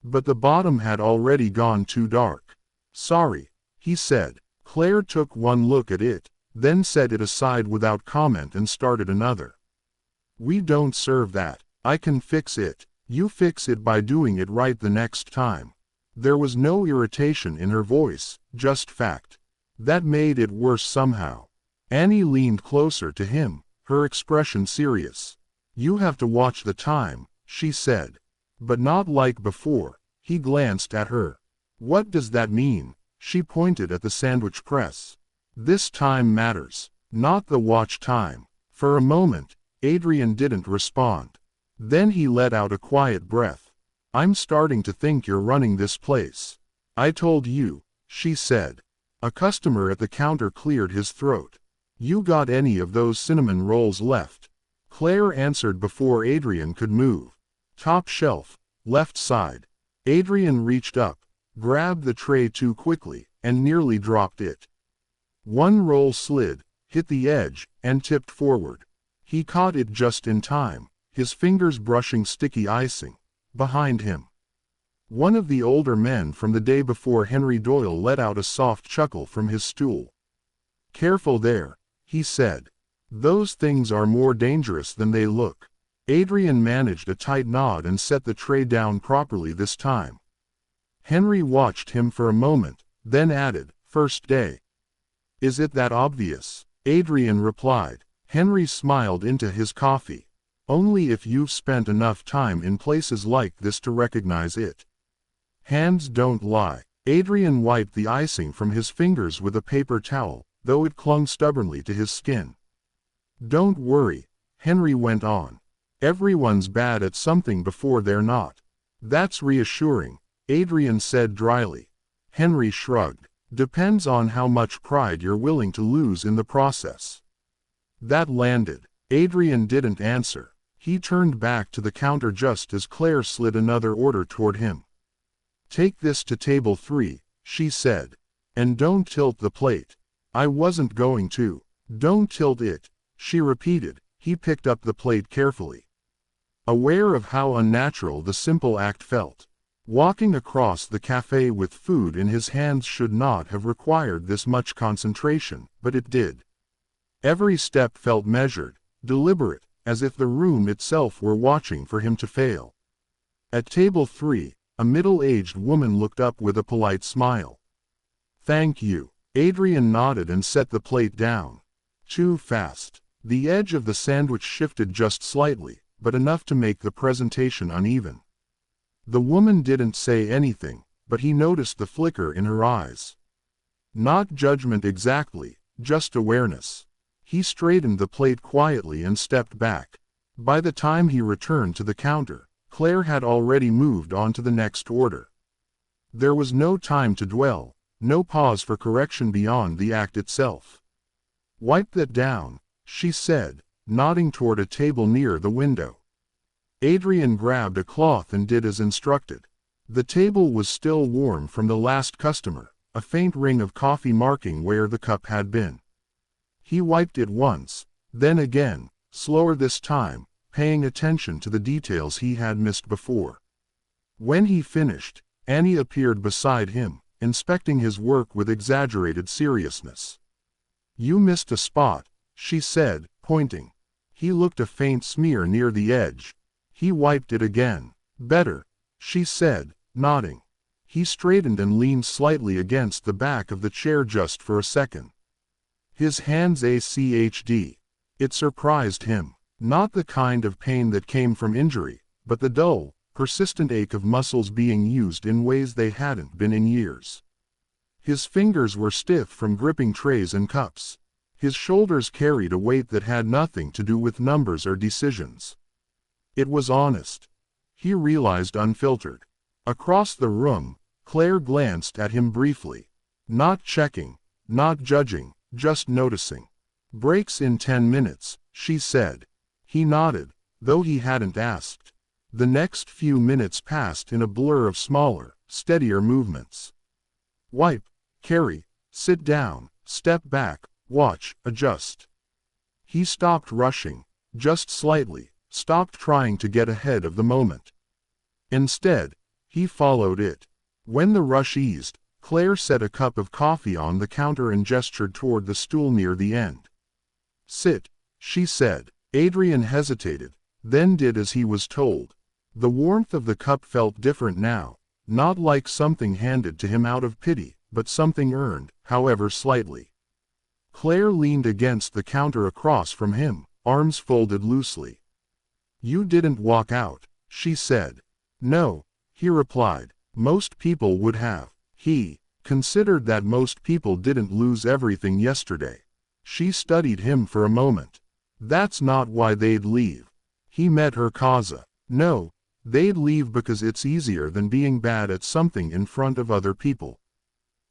S1: But the bottom had already gone too dark. "Sorry," he said. Claire took one look at it, then set it aside without comment and started another. "We don't serve that. I can fix it." "You fix it by doing it right the next time." There was no irritation in her voice, just fact. That made it worse somehow. Annie leaned closer to him, her expression serious. "You have to watch the time," she said. But not like before. He glanced at her. "What does that mean?" She pointed at the sandwich press. "This time matters, not the watch time." For a moment, Adrian didn't respond. Then he let out a quiet breath. "I'm starting to think you're running this place." "I told you," she said. A customer at the counter cleared his throat. "You got any of those cinnamon rolls left?" Claire answered before Adrian could move. "Top shelf, left side." Adrian reached up, grabbed the tray too quickly, and nearly dropped it. One roll slid, hit the edge, and tipped forward. He caught it just in time, his fingers brushing sticky icing. Behind him, one of the older men from the day before Henry Doyle let out a soft chuckle from his stool. "Careful there," he said. "Those things are more dangerous than they look." Adrian managed a tight nod and set the tray down properly this time. Henry watched him for a moment, then added, "First day." "Is it that obvious?" Adrian replied. Henry smiled into his coffee. "Only if you've spent enough time in places like this to recognize it. Hands don't lie." Adrian wiped the icing from his fingers with a paper towel, though it clung stubbornly to his skin. "Don't worry," Henry went on. "Everyone's bad at something before they're not." "That's reassuring," Adrian said dryly. Henry shrugged. Depends on how much pride you're willing to lose in the process. That landed. Adrian didn't answer. He turned back to the counter just as Claire slid another order toward him. "Take this to table 3, she said. "And don't tilt the plate." "I wasn't going to." "Don't tilt it," she repeated. He picked up the plate carefully, aware of how unnatural the simple act felt. Walking across the cafe with food in his hands should not have required this much concentration, but it did. Every step felt measured, deliberate, as if the room itself were watching for him to fail. At table 3, a middle-aged woman looked up with a polite smile. "Thank you." Adrian nodded and set the plate down. Too fast. The edge of the sandwich shifted just slightly, but enough to make the presentation uneven. The woman didn't say anything, but he noticed the flicker in her eyes. Not judgment exactly, just awareness. He straightened the plate quietly and stepped back. By the time he returned to the counter, Claire had already moved on to the next order. There was no time to dwell, no pause for correction beyond the act itself. "Wipe that down," she said, nodding toward a table near the window. Adrian grabbed a cloth and did as instructed. The table was still warm from the last customer, a faint ring of coffee marking where the cup had been. He wiped it once, then again, slower this time, paying attention to the details he had missed before. When he finished, Annie appeared beside him, inspecting his work with exaggerated seriousness. "You missed a spot," she said, pointing. He looked a faint smear near the edge. He wiped it again. "Better," she said, nodding. He straightened and leaned slightly against the back of the chair just for a second. His hands ached. It surprised him. Not the kind of pain that came from injury, but the dull, persistent ache of muscles being used in ways they hadn't been in years. His fingers were stiff from gripping trays and cups. His shoulders carried a weight that had nothing to do with numbers or decisions. It was honest. He realized, unfiltered. Across the room, Claire glanced at him briefly. Not checking, not judging, just noticing. "Breaks in 10 minutes, she said. He nodded, though he hadn't asked. The next few minutes passed in a blur of smaller, steadier movements. Wipe, carry, sit down, step back, watch, adjust. He stopped rushing, just slightly, stopped trying to get ahead of the moment. Instead, he followed it. When the rush eased, Claire set a cup of coffee on the counter and gestured toward the stool near the end. "Sit," she said. Adrian hesitated, then did as he was told. The warmth of the cup felt different now, not like something handed to him out of pity, but something earned, however slightly. Claire leaned against the counter across from him, arms folded loosely. "You didn't walk out," she said. "No," he replied. "Most people would have." He considered that most people didn't lose everything yesterday. She studied him for a moment. "That's not why they'd leave." He met her causa. "No, they'd leave because it's easier than being bad at something in front of other people."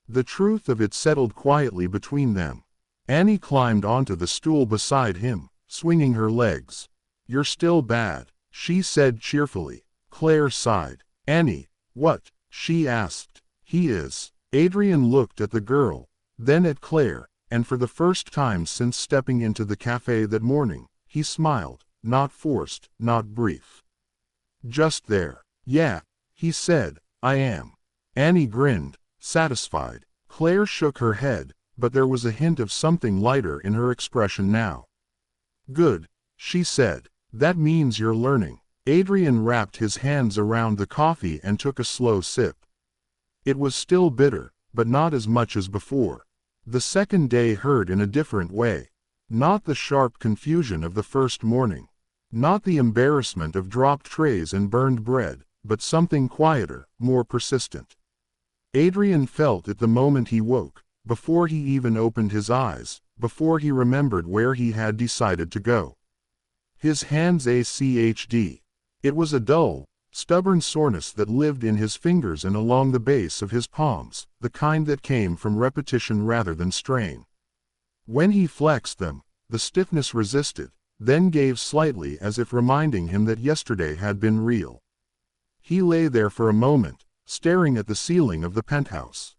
S1: The truth of it settled quietly between them. Annie climbed onto the stool beside him, swinging her legs. "You're still bad," she said cheerfully. Claire sighed. "Annie, what?" she asked. "He is." Adrian looked at the girl, then at Claire, and for the first time since stepping into the cafe that morning, he smiled, not forced, not brief. "Just there." "Yeah," he said, "I am." Annie grinned, satisfied. Claire shook her head, but there was a hint of something lighter in her expression now. "Good," she said. "That means you're learning." Adrian wrapped his hands around the coffee and took a slow sip. It was still bitter, but not as much as before. The second day hurt in a different way. Not the sharp confusion of the first morning. Not the embarrassment of dropped trays and burned bread, but something quieter, more persistent. Adrian felt it the moment he woke, before he even opened his eyes, before he remembered where he had decided to go. His hands ached. It was a dull, stubborn soreness that lived in his fingers and along the base of his palms, the kind that came from repetition rather than strain. When he flexed them, the stiffness resisted, then gave slightly as if reminding him that yesterday had been real. He lay there for a moment, staring at the ceiling of the penthouse.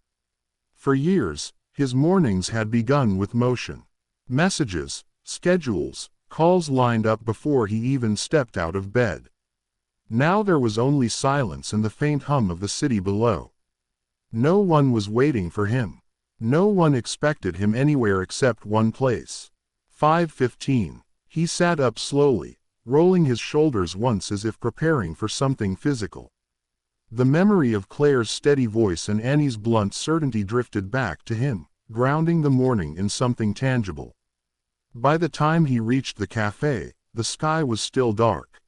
S1: For years, his mornings had begun with motion. Messages, schedules, calls lined up before he even stepped out of bed. Now there was only silence and the faint hum of the city below. No one was waiting for him. No one expected him anywhere except one place. 5:15. He sat up slowly, rolling his shoulders once as if preparing for something physical. The memory of Claire's steady voice and Annie's blunt certainty drifted back to him, grounding the morning in something tangible. By the time he reached the cafe, the sky was still dark.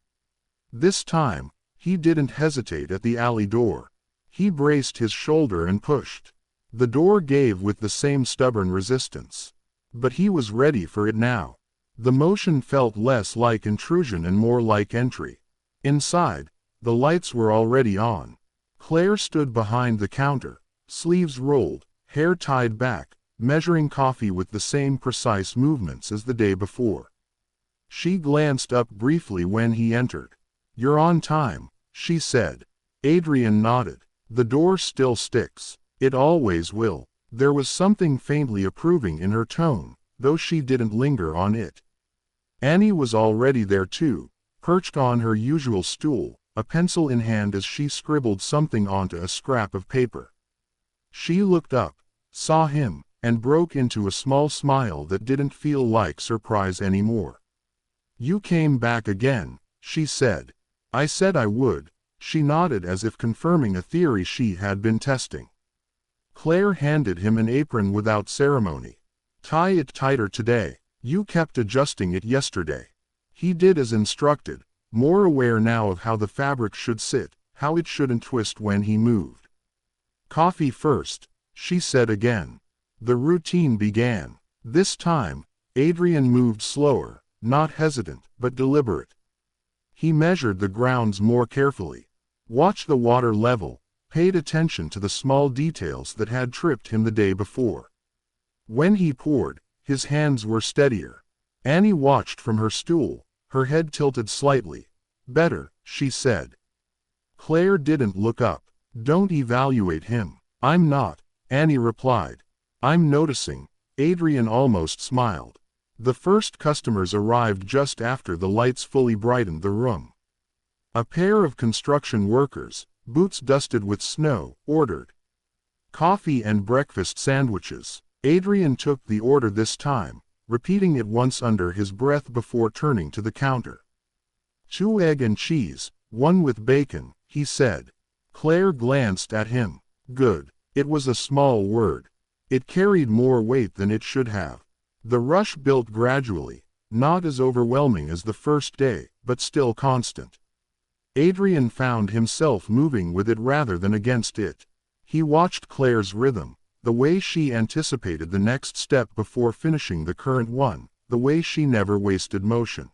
S1: This time, he didn't hesitate at the alley door. He braced his shoulder and pushed. The door gave with the same stubborn resistance. But he was ready for it now. The motion felt less like intrusion and more like entry. Inside, the lights were already on. Claire stood behind the counter, sleeves rolled, hair tied back, measuring coffee with the same precise movements as the day before. She glanced up briefly when he entered. "You're on time," she said. Adrian nodded. "The door still sticks. It always will." There was something faintly approving in her tone, though she didn't linger on it. Annie was already there too, perched on her usual stool, a pencil in hand as she scribbled something onto a scrap of paper. She looked up, saw him, and broke into a small smile that didn't feel like surprise anymore. "You came back again," she said. "I said I would." She nodded as if confirming a theory she had been testing. Claire handed him an apron without ceremony. "Tie it tighter today. You kept adjusting it yesterday." He did as instructed, more aware now of how the fabric should sit, how it shouldn't twist when he moved. "Coffee first," she said again. The routine began. This time, Adrian moved slower, not hesitant, but deliberate. He measured the grounds more carefully, watched the water level, paid attention to the small details that had tripped him the day before. When he poured, his hands were steadier. Annie watched from her stool, her head tilted slightly. "Better," she said. Claire didn't look up. "Don't evaluate him." "I'm not," Annie replied. "I'm noticing." Adrian almost smiled. The first customers arrived just after the lights fully brightened the room. A pair of construction workers, boots dusted with snow, ordered coffee and breakfast sandwiches. Adrian took the order this time, repeating it once under his breath before turning to the counter. "2 egg and cheese, 1 with bacon," he said. Claire glanced at him. Good. It was a small word. It carried more weight than it should have. The rush built gradually, not as overwhelming as the first day, but still constant. Adrian found himself moving with it rather than against it. He watched Claire's rhythm, the way she anticipated the next step before finishing the current one, the way she never wasted motion.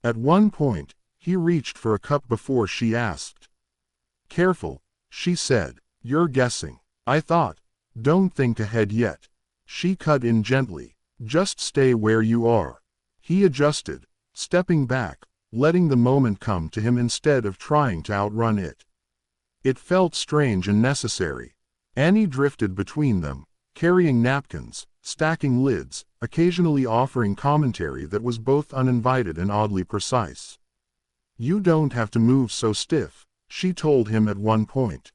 S1: At one point, he reached for a cup before she asked. "Careful," she said. "You're guessing." "I thought. Don't think ahead yet." She cut in gently. "Just stay where you are." He adjusted, stepping back, letting the moment come to him instead of trying to outrun it. It felt strange and necessary. Annie drifted between them, carrying napkins, stacking lids, occasionally offering commentary that was both uninvited and oddly precise. "You don't have to move so stiff," she told him at one point.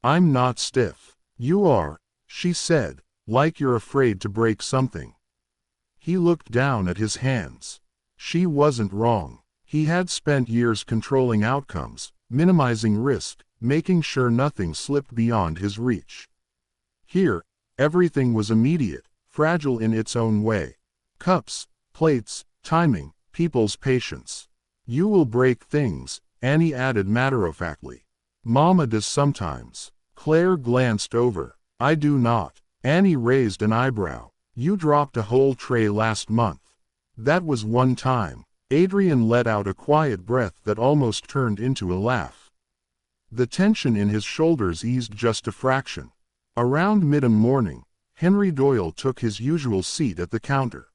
S1: "I'm not stiff." "You are," she said, "like you're afraid to break something." He looked down at his hands. She wasn't wrong. He had spent years controlling outcomes, minimizing risk, making sure nothing slipped beyond his reach. Here, everything was immediate, fragile in its own way. Cups, plates, timing, people's patience. "You will break things," Annie added matter-of-factly. "Mama does sometimes." Claire glanced over. "I do not." Annie raised an eyebrow. "You dropped a whole tray last month." "That was one time." Adrian let out a quiet breath that almost turned into a laugh. The tension in his shoulders eased just a fraction. Around mid-morning, Henry Doyle took his usual seat at the counter.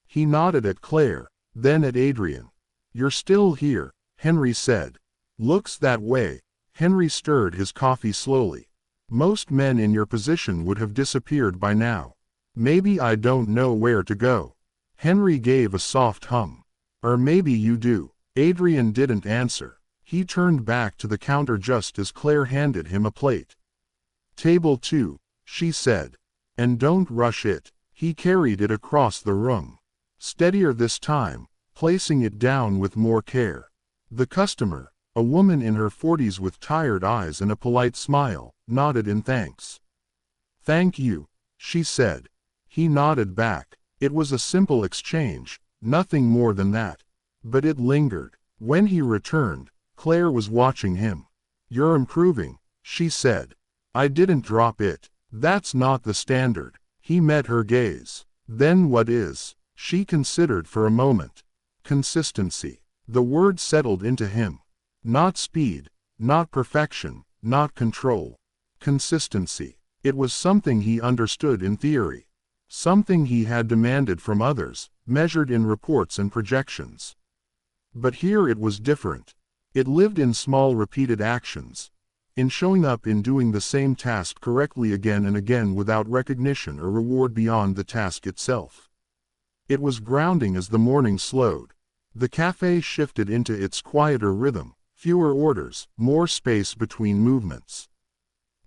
S1: He nodded at Claire, then at Adrian. "You're still here," Henry said. "Looks that way." Henry stirred his coffee slowly. "Most men in your position would have disappeared by now. Maybe I don't know where to go." Henry gave a soft hum. "Or maybe you do." Adrian didn't answer. He turned back to the counter just as Claire handed him a plate. "Table 2, she said. "And don't rush it." He carried it across the room. Steadier this time, placing it down with more care. The customer, a woman in her 40s with tired eyes and a polite smile, nodded in thanks. "Thank you," she said. He nodded back. It was a simple exchange, nothing more than that. But it lingered. When he returned, Claire was watching him. "You're improving," she said. "I didn't drop it." "That's not the standard." He met her gaze. "Then what is?" She considered for a moment. "Consistency." The word settled into him. Not speed, not perfection, not control. Consistency. It was something he understood in theory. Something he had demanded from others, measured in reports and projections. But here it was different. It lived in small repeated actions. In showing up, in doing the same task correctly again and again without recognition or reward beyond the task itself. It was grounding as the morning slowed. The cafe shifted into its quieter rhythm, fewer orders, more space between movements.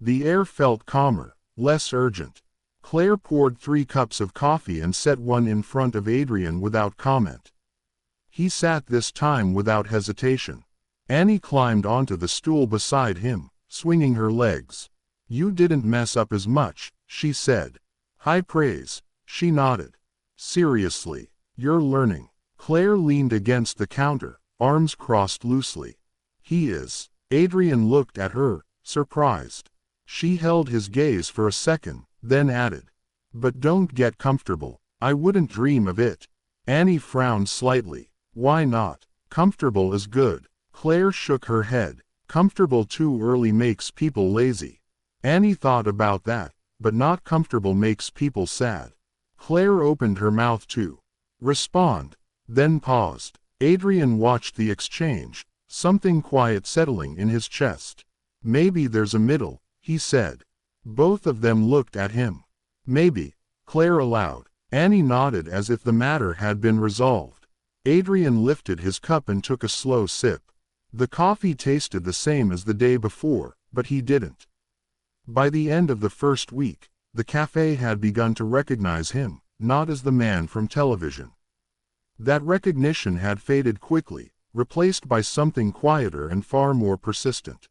S1: The air felt calmer, less urgent. Claire poured 3 cups of coffee and set one in front of Adrian without comment. He sat this time without hesitation. Annie climbed onto the stool beside him, swinging her legs. "You didn't mess up as much," she said. "High praise." She nodded. "Seriously, you're learning." Claire leaned against the counter, arms crossed loosely. "He is." Adrian looked at her, surprised. She held his gaze for a second, then added, "But don't get comfortable. I wouldn't dream of it." Annie frowned slightly. "Why not? Comfortable is good." Claire shook her head. "Comfortable too early makes people lazy." Annie thought about that, but not comfortable makes people sad. Claire opened her mouth to respond, then paused. Adrian watched the exchange, something quiet settling in his chest. "Maybe there's a middle," he said. Both of them looked at him. "Maybe," Claire allowed. Annie nodded as if the matter had been resolved. Adrian lifted his cup and took a slow sip. The coffee tasted the same as the day before, but he didn't. By the end of the first week, the cafe had begun to recognize him, not as the man from television. That recognition had faded quickly, replaced by something quieter and far more persistent.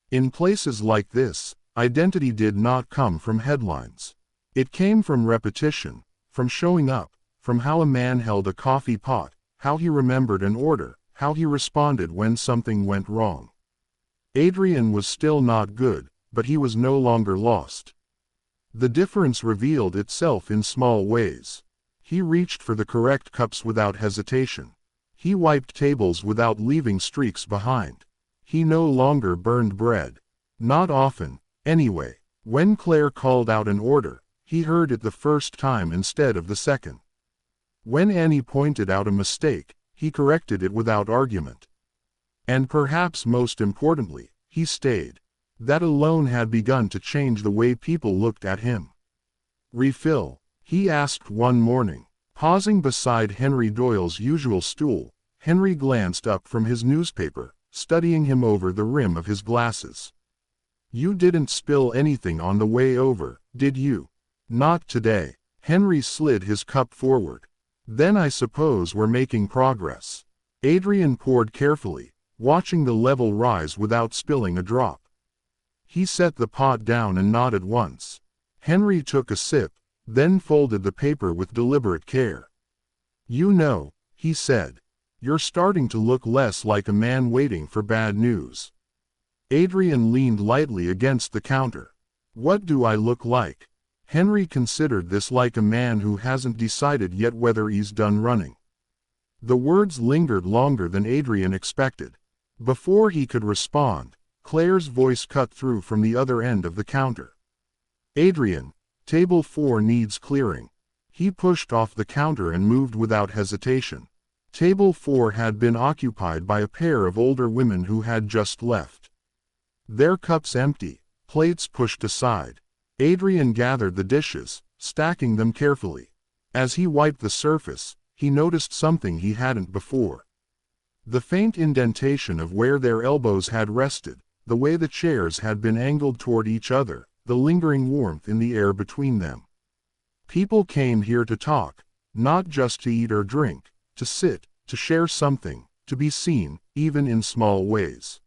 S1: In places like this, identity did not come from headlines. It came from repetition, from showing up, from how a man held a coffee pot, how he remembered an order, how he responded when something went wrong. Adrian was still not good, but he was no longer lost. The difference revealed itself in small ways. He reached for the correct cups without hesitation. He wiped tables without leaving streaks behind. He no longer burned bread. Not often, anyway. When Claire called out an order, he heard it the first time instead of the second. When Annie pointed out a mistake, he corrected it without argument. And perhaps most importantly, he stayed. That alone had begun to change the way people looked at him. "Refill?" he asked one morning. Pausing beside Henry Doyle's usual stool, Henry glanced up from his newspaper, studying him over the rim of his glasses. "You didn't spill anything on the way over, did you?" "Not today." Henry slid his cup forward. "Then I suppose we're making progress." Adrian poured carefully, watching the level rise without spilling a drop. He set the pot down and nodded once. Henry took a sip, then folded the paper with deliberate care. "You know," he said, "you're starting to look less like a man waiting for bad news." Adrian leaned lightly against the counter. "What do I look like?" Henry considered this like a man who hasn't decided yet whether he's done running. The words lingered longer than Adrian expected. Before he could respond, Claire's voice cut through from the other end of the counter. Adrian, table 4 needs clearing. He pushed off the counter and moved without hesitation. Table 4 had been occupied by a pair of older women who had just left. Their cups empty, plates pushed aside. Adrian gathered the dishes, stacking them carefully. As he wiped the surface, he noticed something he hadn't before. The faint indentation of where their elbows had rested, the way the chairs had been angled toward each other, the lingering warmth in the air between them. People came here to talk, not just to eat or drink, to sit, to share something, to be seen, even in small ways.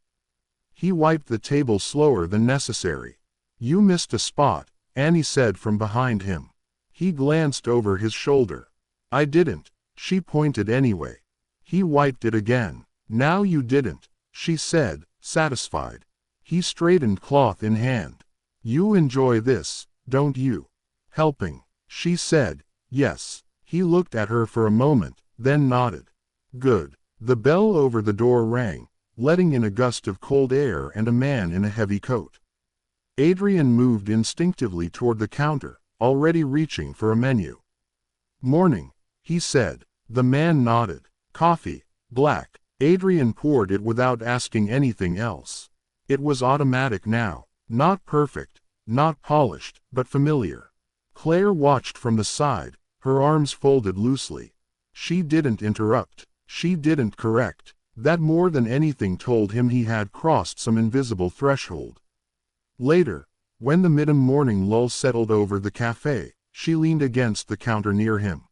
S1: He wiped the table slower than necessary. "You missed a spot," Annie said from behind him. He glanced over his shoulder. "I didn't," she pointed anyway. He wiped it again. "Now you didn't," she said, satisfied. He straightened, cloth in hand. "You enjoy this, don't you?" "Helping," she said. "Yes." He looked at her for a moment, then nodded. "Good." The bell over the door rang, letting in a gust of cold air and a man in a heavy coat. Adrian moved instinctively toward the counter, already reaching for a menu. "Morning," he said. The man nodded. "Coffee, black." Adrian poured it without asking anything else. It was automatic now, not perfect, not polished, but familiar. Claire watched from the side, her arms folded loosely. She didn't interrupt. She didn't correct. That more than anything told him he had crossed some invisible threshold. Later, when the mid-morning lull settled over the cafe, she leaned against the counter near him.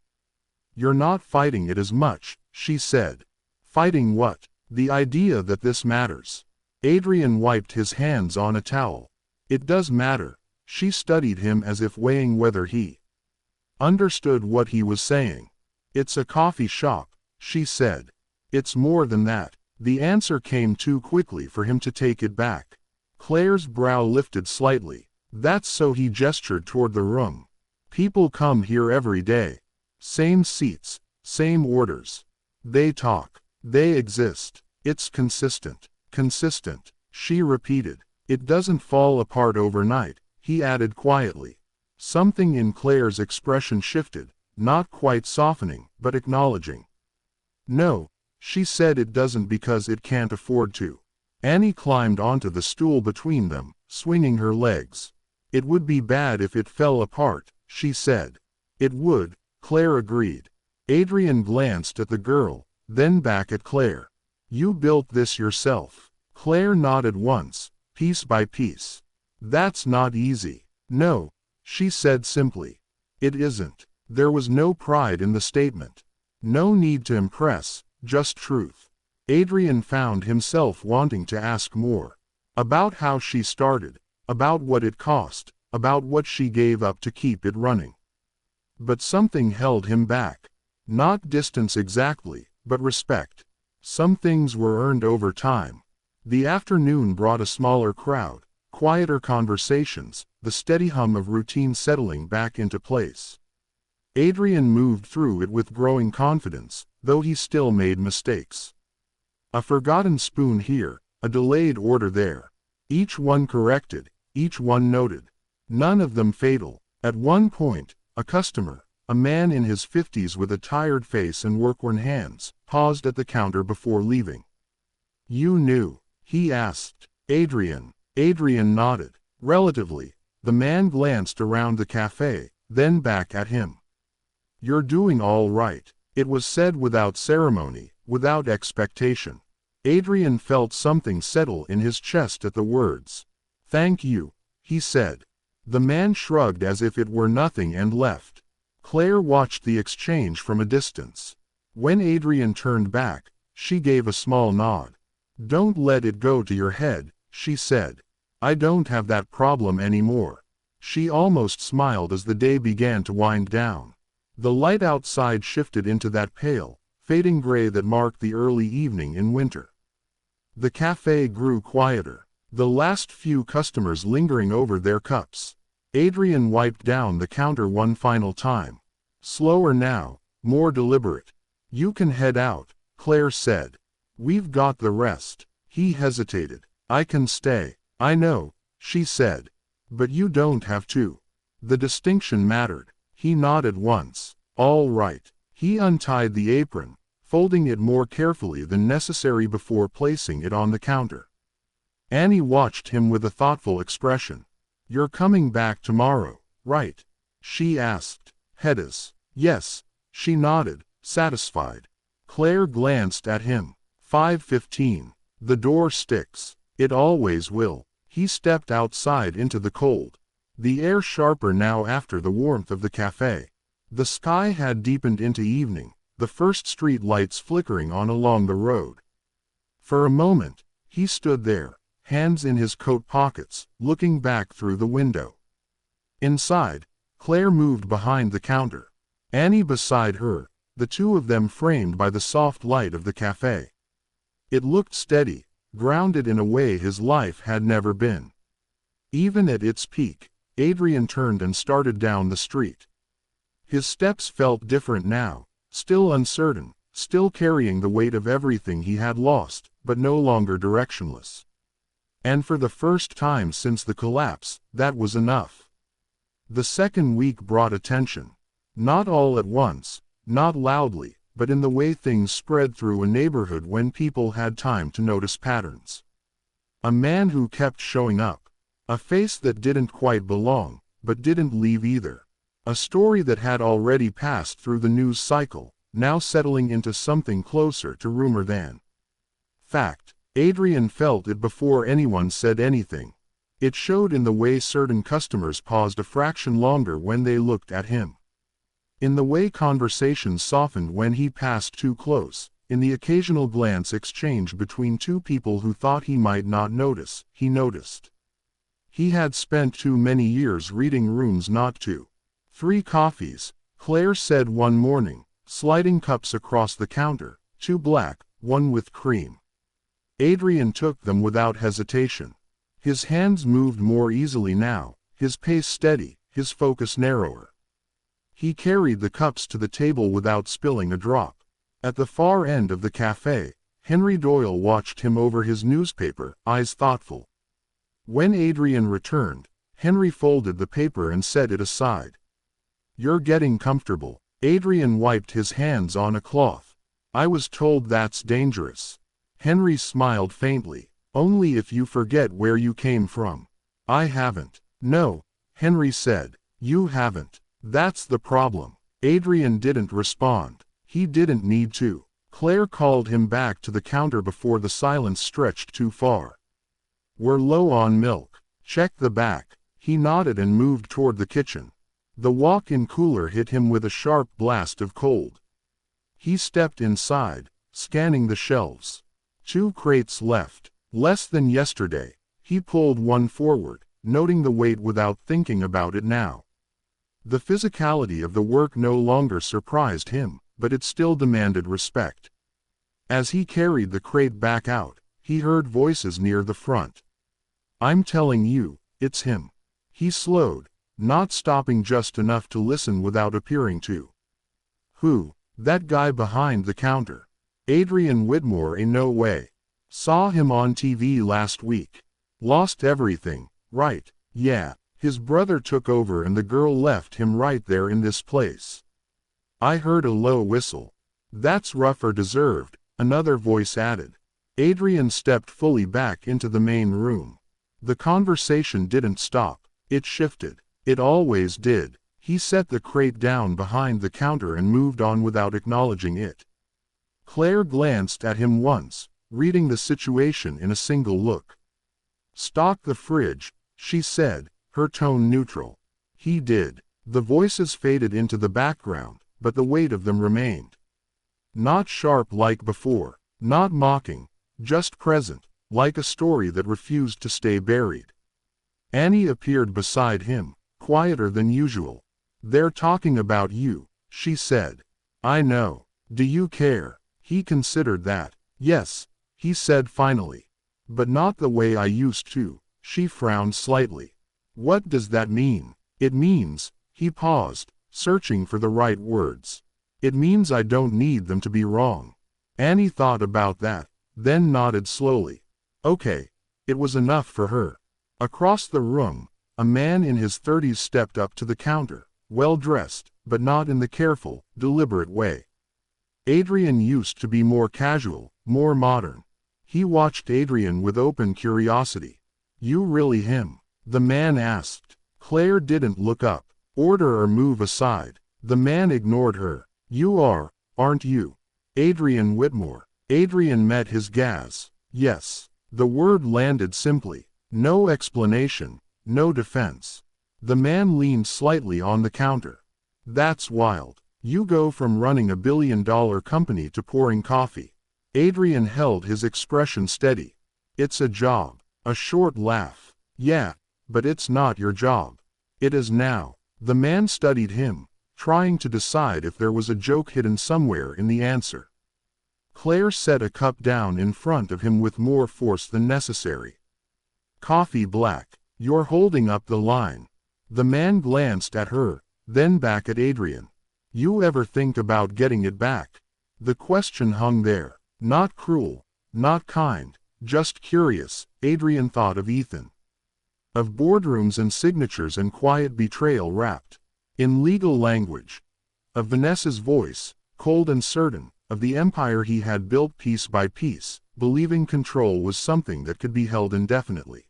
S1: "You're not fighting it as much," she said. "Fighting what?" "The idea that this matters." Adrian wiped his hands on a towel. "It does matter." She studied him as if weighing whether he understood what he was saying. "It's a coffee shop," she said. "It's more than that." The answer came too quickly for him to take it back. Claire's brow lifted slightly. "That's so." He gestured toward the room. "People come here every day. Same seats, same orders. They talk. They exist. It's consistent." "Consistent," she repeated. "It doesn't fall apart overnight," he added quietly. Something in Claire's expression shifted, not quite softening, but acknowledging. "No," she said, "it doesn't because it can't afford to." Annie climbed onto the stool between them, swinging her legs. "It would be bad if it fell apart," she said. "It would," Claire agreed. Adrian glanced at the girl, then back at Claire. "You built this yourself?" Claire nodded once, piece by piece. "That's not easy." "No," she said simply. "It isn't." There was no pride in the statement. No need to impress, just truth. Adrian found himself wanting to ask more. About how she started, about what it cost, about what she gave up to keep it running. But something held him back. Not distance exactly, but respect. Some things were earned over time. The afternoon brought a smaller crowd, quieter conversations, the steady hum of routine settling back into place. Adrian moved through it with growing confidence, though he still made mistakes. A forgotten spoon here, a delayed order there. Each one corrected, each one noted. None of them fatal. At one point, a customer, a man in his 50s with a tired face and work-worn hands, paused at the counter before leaving. "You knew?" he asked. Adrian nodded. "Relatively." The man glanced around the cafe, then back at him. "You're doing all right." It was said without ceremony, without expectation. Adrian felt something settle in his chest at the words. "Thank you," he said. The man shrugged as if it were nothing and left. Claire watched the exchange from a distance. When Adrian turned back, she gave a small nod. "Don't let it go to your head," she said. "I don't have that problem anymore." She almost smiled as the day began to wind down. The light outside shifted into that pale, fading gray that marked the early evening in winter. The cafe grew quieter, the last few customers lingering over their cups. Adrian wiped down the counter one final time. Slower now, more deliberate. "You can head out," Claire said. "We've got the rest." He hesitated. I can stay. I know, she said. But you don't have to. The distinction mattered. He nodded once. All right. He untied the apron, folding it more carefully than necessary before placing it on the counter. Annie watched him with a thoughtful expression. You're coming back tomorrow, right? She asked. Hedis. Yes. She nodded, satisfied. Claire glanced at him. 5:15. The door sticks. It always will. He stepped outside into the cold. The air sharper now after the warmth of the cafe. The sky had deepened into evening, the first street lights flickering on along the road. For a moment, he stood there, hands in his coat pockets, looking back through the window. Inside, Claire moved behind the counter. Annie beside her, the two of them framed by the soft light of the cafe. It looked steady, grounded in a way his life had never been. Even at its peak, Adrian turned and started down the street. His steps felt different now, still uncertain, still carrying the weight of everything he had lost, but no longer directionless. And for the first time since the collapse, that was enough. The second week brought attention. Not all at once, not loudly, but in the way things spread through a neighborhood when people had time to notice patterns. A man who kept showing up. A face that didn't quite belong, but didn't leave either. A story that had already passed through the news cycle, now settling into something closer to rumor than fact. Adrian felt it before anyone said anything. It showed in the way certain customers paused a fraction longer when they looked at him. In the way conversations softened when he passed too close, in the occasional glance exchanged between two people who thought he might not notice, he noticed. He had spent too many years reading rooms not to. 3 coffees, Claire said one morning, sliding cups across the counter, 2 black, 1 with cream. Adrian took them without hesitation. His hands moved more easily now, his pace steady, his focus narrower. He carried the cups to the table without spilling a drop. At the far end of the cafe, Henry Doyle watched him over his newspaper, eyes thoughtful. When Adrian returned, Henry folded the paper and set it aside. You're getting comfortable. Adrian wiped his hands on a cloth. I was told that's dangerous. Henry smiled faintly. Only if you forget where you came from. I haven't. No, Henry said. You haven't. That's the problem. Adrian didn't respond. He didn't need to. Claire called him back to the counter before the silence stretched too far. We're low on milk. Check the back. He nodded and moved toward the kitchen. The walk-in cooler hit him with a sharp blast of cold. He stepped inside, scanning the shelves. 2 crates left. Less than yesterday. He pulled one forward, noting the weight without thinking about it now. The physicality of the work no longer surprised him, but it still demanded respect. As he carried the crate back out, he heard voices near the front. I'm telling you, it's him. He slowed, not stopping just enough to listen without appearing to. Who? That guy behind the counter. Adrian Whitmore. No way. Saw him on TV last week. Lost everything, right? Yeah. His brother took over and the girl left him right there in this place. I heard a low whistle. That's rough or deserved, another voice added. Adrian stepped fully back into the main room. The conversation didn't stop. It shifted. It always did. He set the crate down behind the counter and moved on without acknowledging it. Claire glanced at him once, reading the situation in a single look. Stock the fridge, she said, her tone neutral. He did. The voices faded into the background, but the weight of them remained. Not sharp like before, not mocking, just present, like a story that refused to stay buried. Annie appeared beside him, quieter than usual. They're talking about you, she said. I know. Do you care? He considered that. Yes, he said finally. But not the way I used to. She frowned slightly. What does that mean? It means, he paused, searching for the right words. It means I don't need them to be wrong. Annie thought about that, then nodded slowly. Okay. It was enough for her. Across the room, a man in his 30s stepped up to the counter, well-dressed, but not in the careful, deliberate way. Adrian used to be more casual, more modern. He watched Adrian with open curiosity. "You really him?" the man asked. Claire didn't look up, order or move aside. The man ignored her. "You are, aren't you? Adrian Whitmore?" Adrian met his gaze. Yes. The word landed simply. No explanation, no defense. The man leaned slightly on the counter. "That's wild. You go from running a billion-dollar company to pouring coffee." Adrian held his expression steady. "It's a job." A short laugh. "Yeah, but it's not your job." "It is now." The man studied him, trying to decide if there was a joke hidden somewhere in the answer. Claire set a cup down in front of him with more force than necessary. "Coffee black. You're holding up the line." The man glanced at her, then back at Adrian. "You ever think about getting it back?" The question hung there. Not cruel, not kind, just curious. Adrian thought of Ethan. Of boardrooms and signatures and quiet betrayal wrapped in legal language. Of Vanessa's voice, cold and certain, of the empire he had built piece by piece, believing control was something that could be held indefinitely.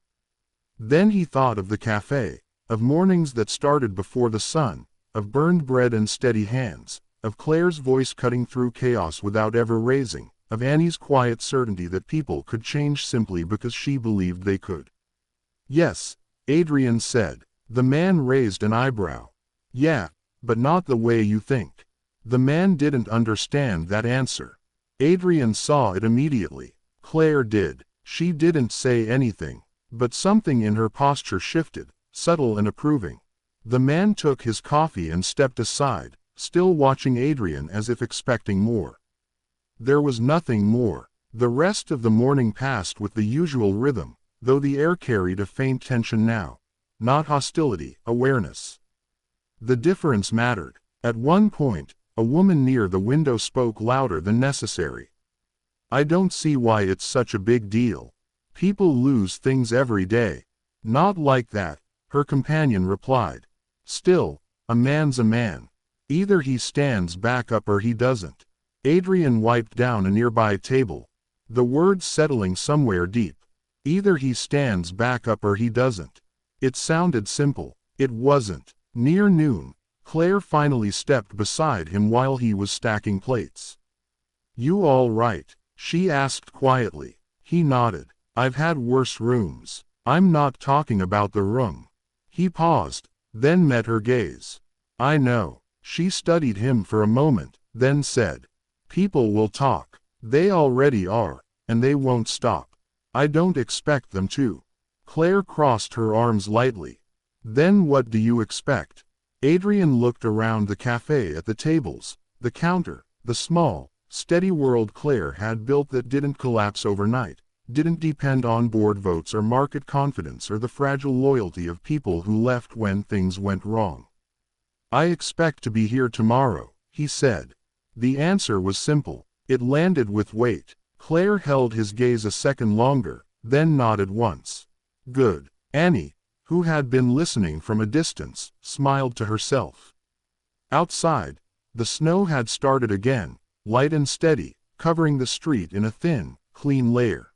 S1: Then he thought of the cafe, of mornings that started before the sun, of burned bread and steady hands, of Claire's voice cutting through chaos without ever raising, of Annie's quiet certainty that people could change simply because she believed they could. "Yes," Adrian said. The man raised an eyebrow. "Yeah, but not the way you think." The man didn't understand that answer. Adrian saw it immediately. Claire did. She didn't say anything, but something in her posture shifted, subtle and approving. The man took his coffee and stepped aside, still watching Adrian as if expecting more. There was nothing more. The rest of the morning passed with the usual rhythm, though the air carried a faint tension now. Not hostility, awareness. The difference mattered. At one point, a woman near the window spoke louder than necessary. "I don't see why it's such a big deal. People lose things every day." "Not like that," her companion replied. "Still, a man's a man. Either he stands back up or he doesn't." Adrian wiped down a nearby table, the words settling somewhere deep. Either he stands back up or he doesn't. It sounded simple. It wasn't. Near noon, Claire finally stepped beside him while he was stacking plates. "You all right?" she asked quietly. He nodded. "I've had worse rooms." "I'm not talking about the room." He paused, then met her gaze. "I know." She studied him for a moment, then said, "People will talk. They already are, and they won't stop. I don't expect them to." Claire crossed her arms lightly. "Then what do you expect?" Adrian looked around the cafe at the tables, the counter, the small, steady world Claire had built that didn't collapse overnight, didn't depend on board votes or market confidence or the fragile loyalty of people who left when things went wrong. "I expect to be here tomorrow," he said. The answer was simple. It landed with weight. Claire held his gaze a second longer, then nodded once. "Good." Annie, who had been listening from a distance, smiled to herself. Outside, the snow had started again, light and steady, covering the street in a thin, clean layer.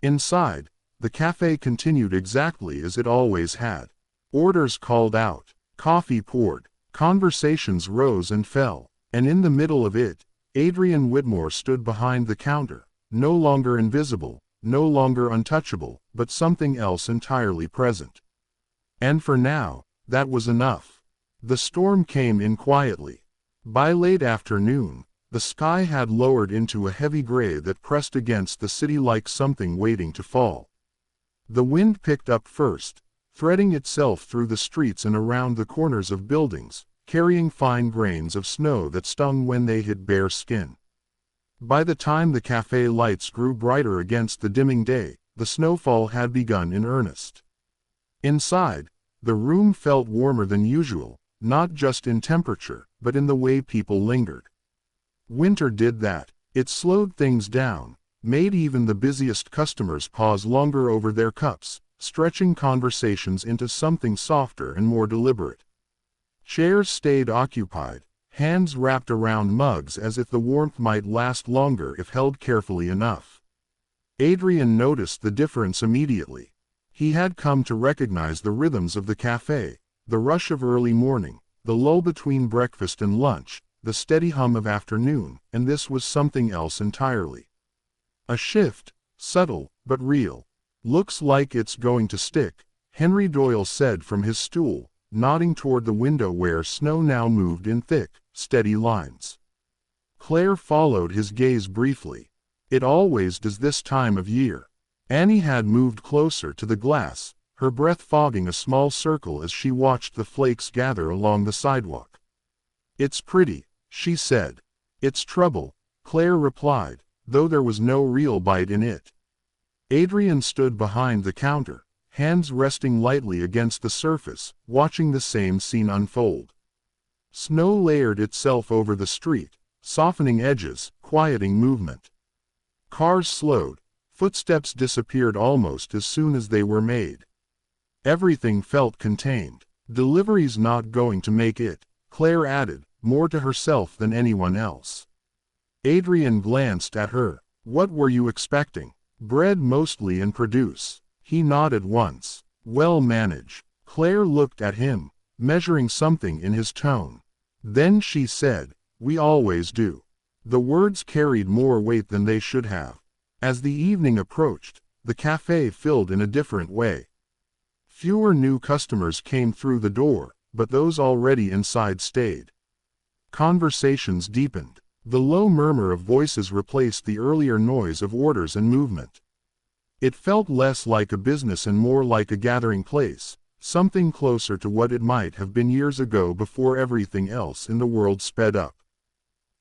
S1: Inside, the cafe continued exactly as it always had. Orders called out, coffee poured, conversations rose and fell. And in the middle of it, Adrian Whitmore stood behind the counter, no longer invisible, no longer untouchable, but something else entirely present. And for now, that was enough. The storm came in quietly. By late afternoon, the sky had lowered into a heavy gray that pressed against the city like something waiting to fall. The wind picked up first, threading itself through the streets and around the corners of buildings, carrying fine grains of snow that stung when they hit bare skin. By the time the cafe lights grew brighter against the dimming day, the snowfall had begun in earnest. Inside, the room felt warmer than usual, not just in temperature, but in the way people lingered. Winter did that. It slowed things down, made even the busiest customers pause longer over their cups, stretching conversations into something softer and more deliberate. Chairs stayed occupied, hands wrapped around mugs as if the warmth might last longer if held carefully enough. Adrian noticed the difference immediately. He had come to recognize the rhythms of the cafe, the rush of early morning, the lull between breakfast and lunch, the steady hum of afternoon, and this was something else entirely. A shift, subtle, but real. "Looks like it's going to stick," Henry Doyle said from his stool, nodding toward the window where snow now moved in thick, steady lines. Claire followed his gaze briefly. "It always does this time of year." Annie had moved closer to the glass, her breath fogging a small circle as she watched the flakes gather along the sidewalk. "It's pretty," she said. "It's trouble," Claire replied, though there was no real bite in it. Adrian stood behind the counter, hands resting lightly against the surface, watching the same scene unfold. Snow layered itself over the street, softening edges, quieting movement. Cars slowed, footsteps disappeared almost as soon as they were made. Everything felt contained. "Delivery's not going to make it," Claire added, more to herself than anyone else. Adrian glanced at her. "What were you expecting?" "Bread mostly and produce." He nodded once. "Well managed." Claire looked at him, measuring something in his tone. Then she said, "We always do." The words carried more weight than they should have. As the evening approached, the cafe filled in a different way. Fewer new customers came through the door, but those already inside stayed. Conversations deepened. The low murmur of voices replaced the earlier noise of orders and movement. It felt less like a business and more like a gathering place, something closer to what it might have been years ago before everything else in the world sped up.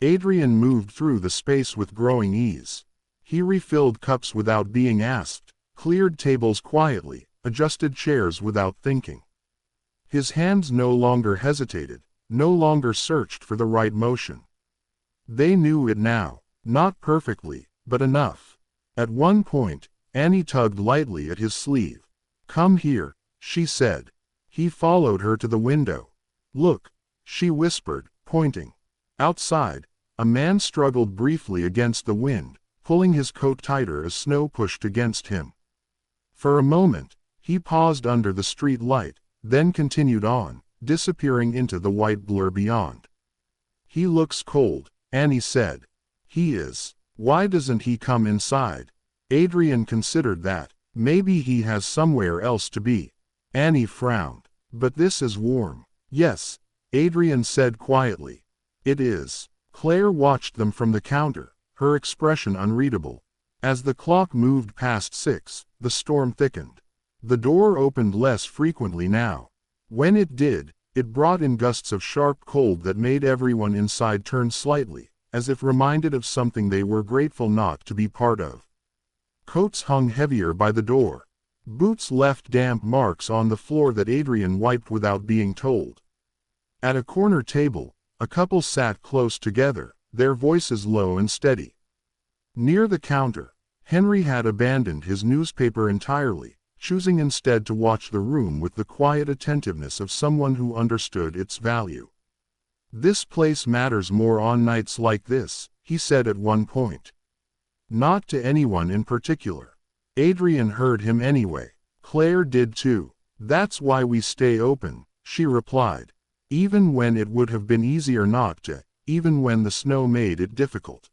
S1: Adrian moved through the space with growing ease. He refilled cups without being asked, cleared tables quietly, adjusted chairs without thinking. His hands no longer hesitated, no longer searched for the right motion. They knew it now, not perfectly, but enough. At one point, Annie tugged lightly at his sleeve. "Come here," she said. He followed her to the window. "Look," she whispered, pointing. Outside, a man struggled briefly against the wind, pulling his coat tighter as snow pushed against him. For a moment, he paused under the street light, then continued on, disappearing into the white blur beyond. "He looks cold," Annie said. "He is. Why doesn't he come inside?" Adrian considered that. "Maybe he has somewhere else to be." Annie frowned. "But this is warm." "Yes," Adrian said quietly. "It is." Claire watched them from the counter, her expression unreadable. As the clock moved past 6, the storm thickened. The door opened less frequently now. When it did, it brought in gusts of sharp cold that made everyone inside turn slightly, as if reminded of something they were grateful not to be part of. Coats hung heavier by the door. Boots left damp marks on the floor that Adrian wiped without being told. At a corner table, a couple sat close together, their voices low and steady. Near the counter, Henry had abandoned his newspaper entirely, choosing instead to watch the room with the quiet attentiveness of someone who understood its value. "This place matters more on nights like this," he said at one point. Not to anyone in particular. Adrian heard him anyway. Claire did too. "That's why we stay open," she replied. "Even when it would have been easier not to, even when the snow made it difficult.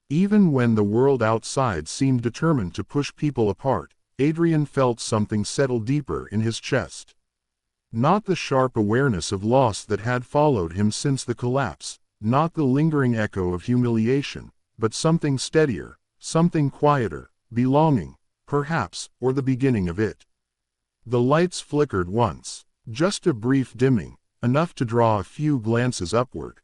S1: Even when the world outside seemed determined to push people apart." Adrian felt something settle deeper in his chest. Not the sharp awareness of loss that had followed him since the collapse, not the lingering echo of humiliation, but something steadier, something quieter, belonging, perhaps, or the beginning of it. The lights flickered once, just a brief dimming, enough to draw a few glances upward.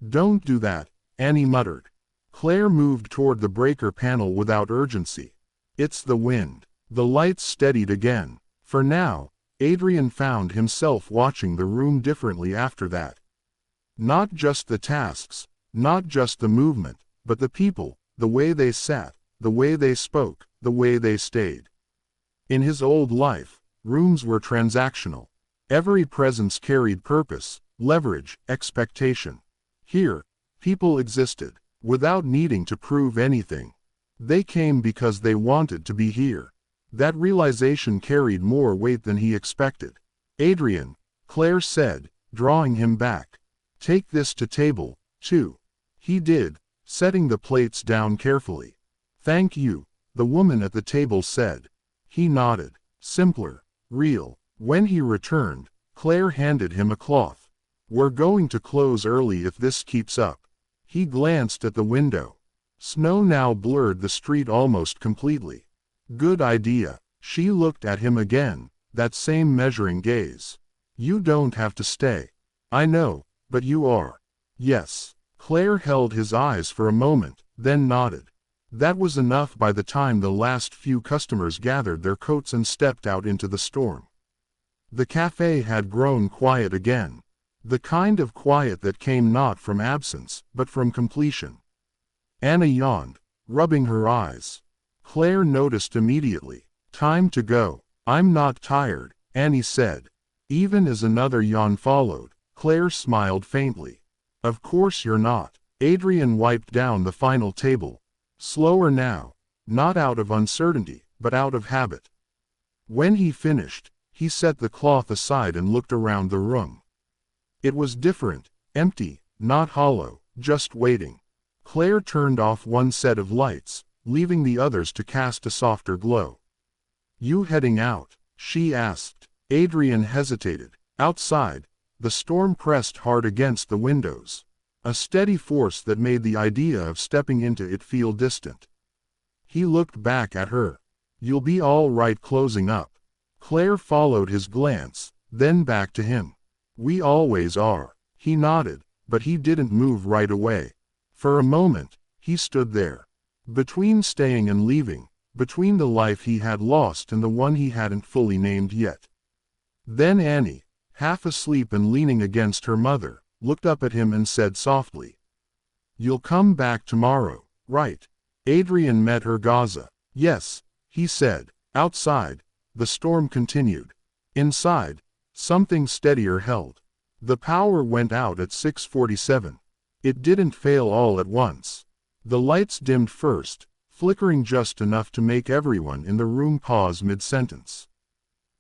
S1: "Don't do that," Annie muttered. Claire moved toward the breaker panel without urgency. "It's the wind." The lights steadied again. For now, Adrian found himself watching the room differently after that. Not just the tasks, not just the movement, but the people, the way they sat, the way they spoke, the way they stayed. In his old life, rooms were transactional. Every presence carried purpose, leverage, expectation. Here, people existed, without needing to prove anything. They came because they wanted to be here. That realization carried more weight than he expected. "Adrian," Claire said, drawing him back. "Take this to table, too." He did, setting the plates down carefully. "Thank you," the woman at the table said. He nodded. Simpler, real. When he returned, Claire handed him a cloth. "We're going to close early if this keeps up." He glanced at the window. Snow now blurred the street almost completely. "Good idea." She looked at him again, that same measuring gaze. "You don't have to stay." "I know, but you are." "Yes." Claire held his eyes for a moment, then nodded. That was enough. By the time the last few customers gathered their coats and stepped out into the storm, the cafe had grown quiet again. The kind of quiet that came not from absence, but from completion. Anna yawned, rubbing her eyes. Claire noticed immediately. "Time to go." "I'm not tired," Annie said. Even as another yawn followed, Claire smiled faintly. "Of course you're not." Adrian wiped down the final table. Slower now. Not out of uncertainty, but out of habit. When he finished, he set the cloth aside and looked around the room. It was different, empty, not hollow, just waiting. Claire turned off one set of lights, leaving the others to cast a softer glow. "You heading out?" she asked. Adrian hesitated. Outside, the storm pressed hard against the windows. A steady force that made the idea of stepping into it feel distant. He looked back at her. "You'll be all right closing up." Claire followed his glance, then back to him. "We always are." He nodded, but he didn't move right away. For a moment, he stood there. Between staying and leaving, between the life he had lost and the one he hadn't fully named yet. Then Annie, half asleep and leaning against her mother, looked up at him and said softly, "You'll come back tomorrow, right?" Adrian met her gaze. "Yes," he said. Outside, the storm continued. Inside, something steadier held. The power went out at 6:47. It didn't fail all at once. The lights dimmed first, flickering just enough to make everyone in the room pause mid-sentence.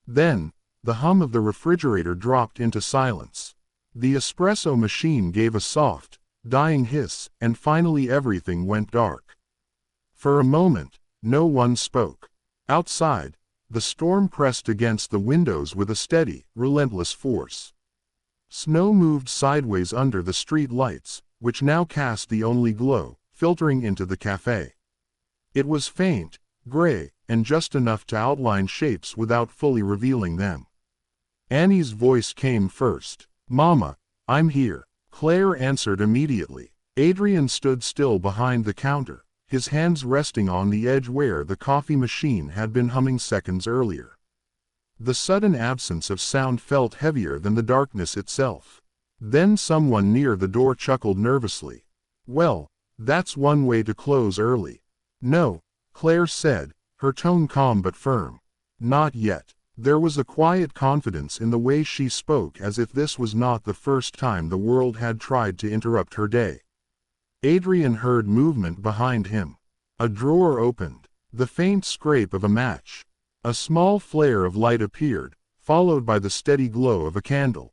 S1: Then, the hum of the refrigerator dropped into silence. The espresso machine gave a soft, dying hiss, and finally everything went dark. For a moment, no one spoke. Outside, the storm pressed against the windows with a steady, relentless force. Snow moved sideways under the street lights, which now cast the only glow, filtering into the cafe. It was faint, gray, and just enough to outline shapes without fully revealing them. Annie's voice came first. "Mama, I'm here." Claire answered immediately. Adrian stood still behind the counter, his hands resting on the edge where the coffee machine had been humming seconds earlier. The sudden absence of sound felt heavier than the darkness itself. Then someone near the door chuckled nervously. "Well, that's one way to close early." "No," Claire said, her tone calm but firm. "Not yet." There was a quiet confidence in the way she spoke, as if this was not the first time the world had tried to interrupt her day. Adrian heard movement behind him. A drawer opened. The faint scrape of a match. A small flare of light appeared, followed by the steady glow of a candle.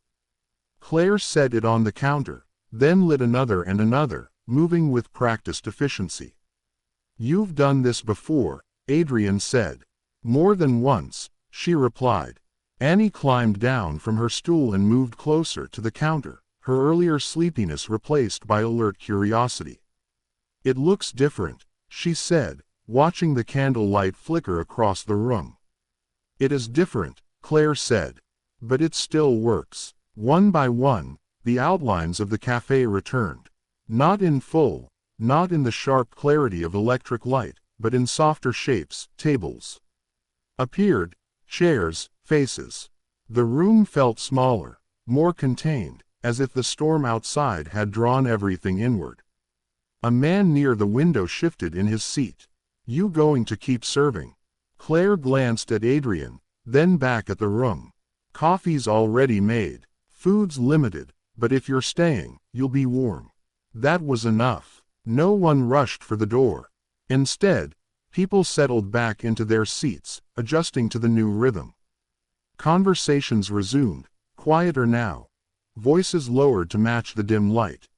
S1: Claire set it on the counter, then lit another and another, moving with practiced efficiency. "You've done this before," Adrian said. "More than once," she replied. Annie climbed down from her stool and moved closer to the counter, her earlier sleepiness replaced by alert curiosity. "It looks different," she said, watching the candle light flicker across the room. "It is different," Claire said. "But it still works." One by one, the outlines of the cafe returned. Not in full, not in the sharp clarity of electric light, but in softer shapes. Tables appeared, chairs, faces. The room felt smaller, more contained, as if the storm outside had drawn everything inward. A man near the window shifted in his seat. You going to keep serving? Claire glanced at Adrian, then back at the room. Coffee's already made. Food's limited, but if you're staying, you'll be warm. That was enough. No one rushed for the door. Instead, people settled back into their seats, adjusting to the new rhythm. Conversations resumed, quieter now. Voices lowered to match the dim light.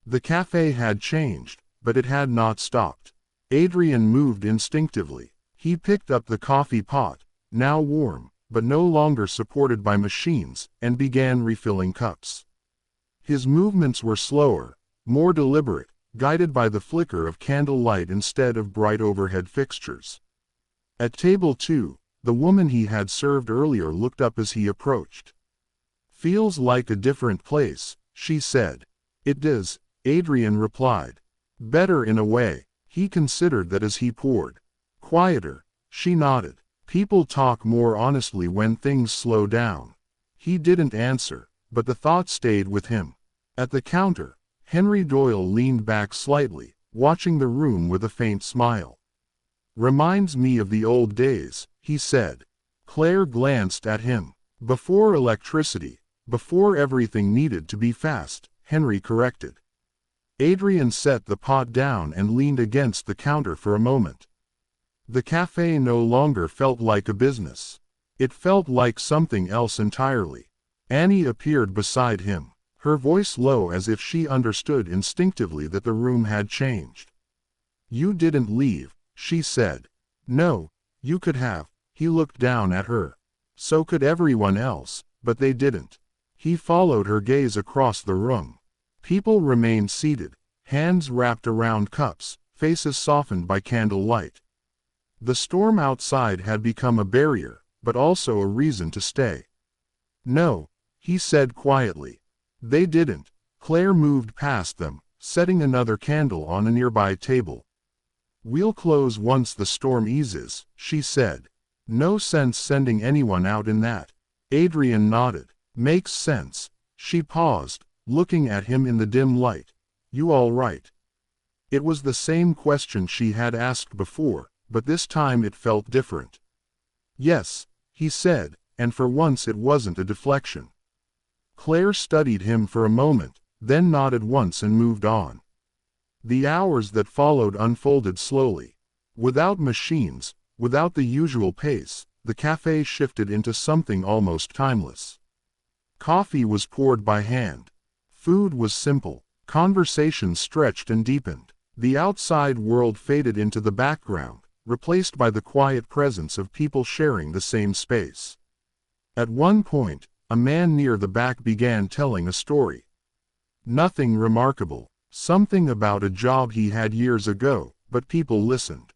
S1: The cafe had changed, but it had not stopped. Adrian moved instinctively. He picked up the coffee pot, now warm, but no longer supported by machines, and began refilling cups. His movements were slower, more deliberate, guided by the flicker of candle light instead of bright overhead fixtures. At table 2, the woman he had served earlier looked up as he approached. "Feels like a different place," she said. "It does," Adrian replied. "Better in a way." He considered that as he poured. "Quieter," she nodded. "People talk more honestly when things slow down." He didn't answer, but the thought stayed with him. At the counter, Henry Doyle leaned back slightly, watching the room with a faint smile. "Reminds me of the old days," he said. Claire glanced at him. "Before electricity, before everything needed to be fast," Henry corrected. Adrian set the pot down and leaned against the counter for a moment. The cafe no longer felt like a business. It felt like something else entirely. Annie appeared beside him, her voice low as if she understood instinctively that the room had changed. "You didn't leave," she said. "No, you could have." He looked down at her. "So could everyone else, but they didn't." He followed her gaze across the room. People remained seated, hands wrapped around cups, faces softened by candle light. The storm outside had become a barrier, but also a reason to stay. "No," he said quietly. They didn't. Claire moved past them, setting another candle on a nearby table. "We'll close once the storm eases," she said. "No sense sending anyone out in that." Adrian nodded. "Makes sense." She paused, looking at him in the dim light. "You all right?" It was the same question she had asked before, but this time it felt different. "Yes," he said, and for once it wasn't a deflection. Claire studied him for a moment, then nodded once and moved on. The hours that followed unfolded slowly. Without machines, without the usual pace, the cafe shifted into something almost timeless. Coffee was poured by hand. Food was simple. Conversation stretched and deepened. The outside world faded into the background, replaced by the quiet presence of people sharing the same space. At one point, a man near the back began telling a story. Nothing remarkable, something about a job he had years ago, but people listened.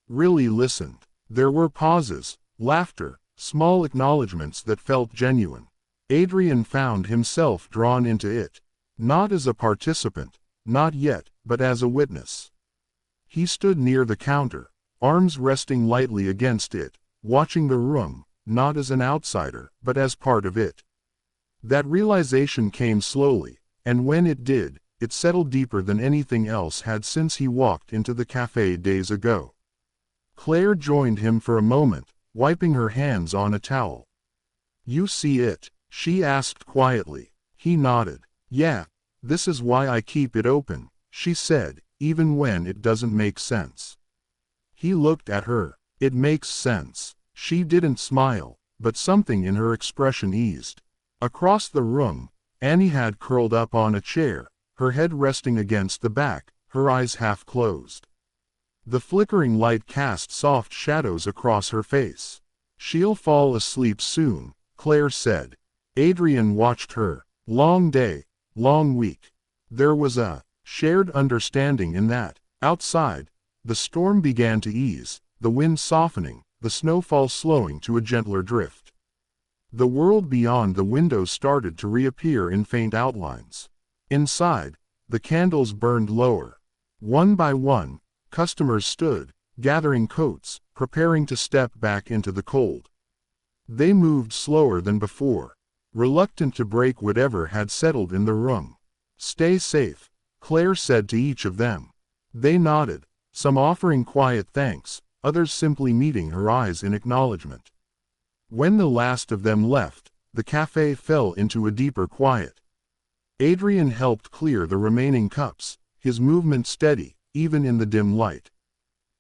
S1: Really listened. There were pauses, laughter, small acknowledgments that felt genuine. Adrian found himself drawn into it. Not as a participant, not yet, but as a witness. He stood near the counter, arms resting lightly against it, watching the room, not as an outsider, but as part of it. That realization came slowly, and when it did, it settled deeper than anything else had since he walked into the cafe days ago. Claire joined him for a moment, wiping her hands on a towel. "You see it?" she asked quietly. He nodded. "Yeah, this is why I keep it open," she said, "even when it doesn't make sense." He looked at her. "It makes sense." She didn't smile, but something in her expression eased. Across the room, Annie had curled up on a chair, her head resting against the back, her eyes half closed. The flickering light cast soft shadows across her face. "She'll fall asleep soon," Claire said. Adrian watched her. Long day, long week. There was a shared understanding in that. Outside, the storm began to ease, the wind softening, the snowfall slowing to a gentler drift. The world beyond the window started to reappear in faint outlines. Inside, the candles burned lower. One by one, customers stood, gathering coats, preparing to step back into the cold. They moved slower than before, reluctant to break whatever had settled in the room. "Stay safe," Claire said to each of them. They nodded, some offering quiet thanks, others simply meeting her eyes in acknowledgement. When the last of them left, the cafe fell into a deeper quiet. Adrian helped clear the remaining cups, his movement steady, even in the dim light.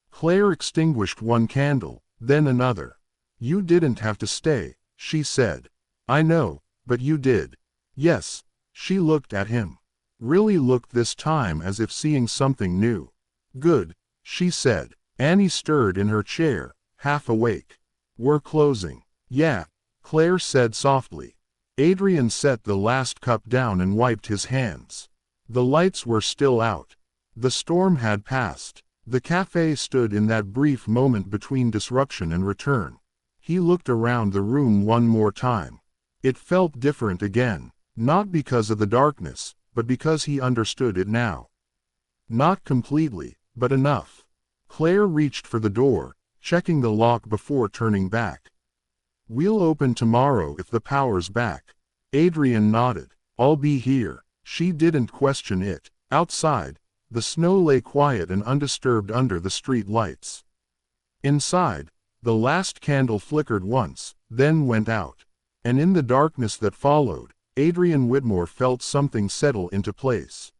S1: Claire extinguished one candle, then another. "You didn't have to stay," she said. "I know, but you did." "Yes." She looked at him. Really looked this time as if seeing something new. "Good," she said. Annie stirred in her chair, half awake. "We're closing." "Yeah," Claire said softly. Adrian set the last cup down and wiped his hands. The lights were still out. The storm had passed. The cafe stood in that brief moment between disruption and return. He looked around the room one more time. It felt different again, not because of the darkness, but because he understood it now. Not completely, but enough. Claire reached for the door, checking the lock before turning back. "We'll open tomorrow if the power's back." Adrian nodded. "I'll be here." She didn't question it. Outside, the snow lay quiet and undisturbed under the street lights. Inside, the last candle flickered once, then went out. And in the darkness that followed, Adrian Whitmore felt something settle into place.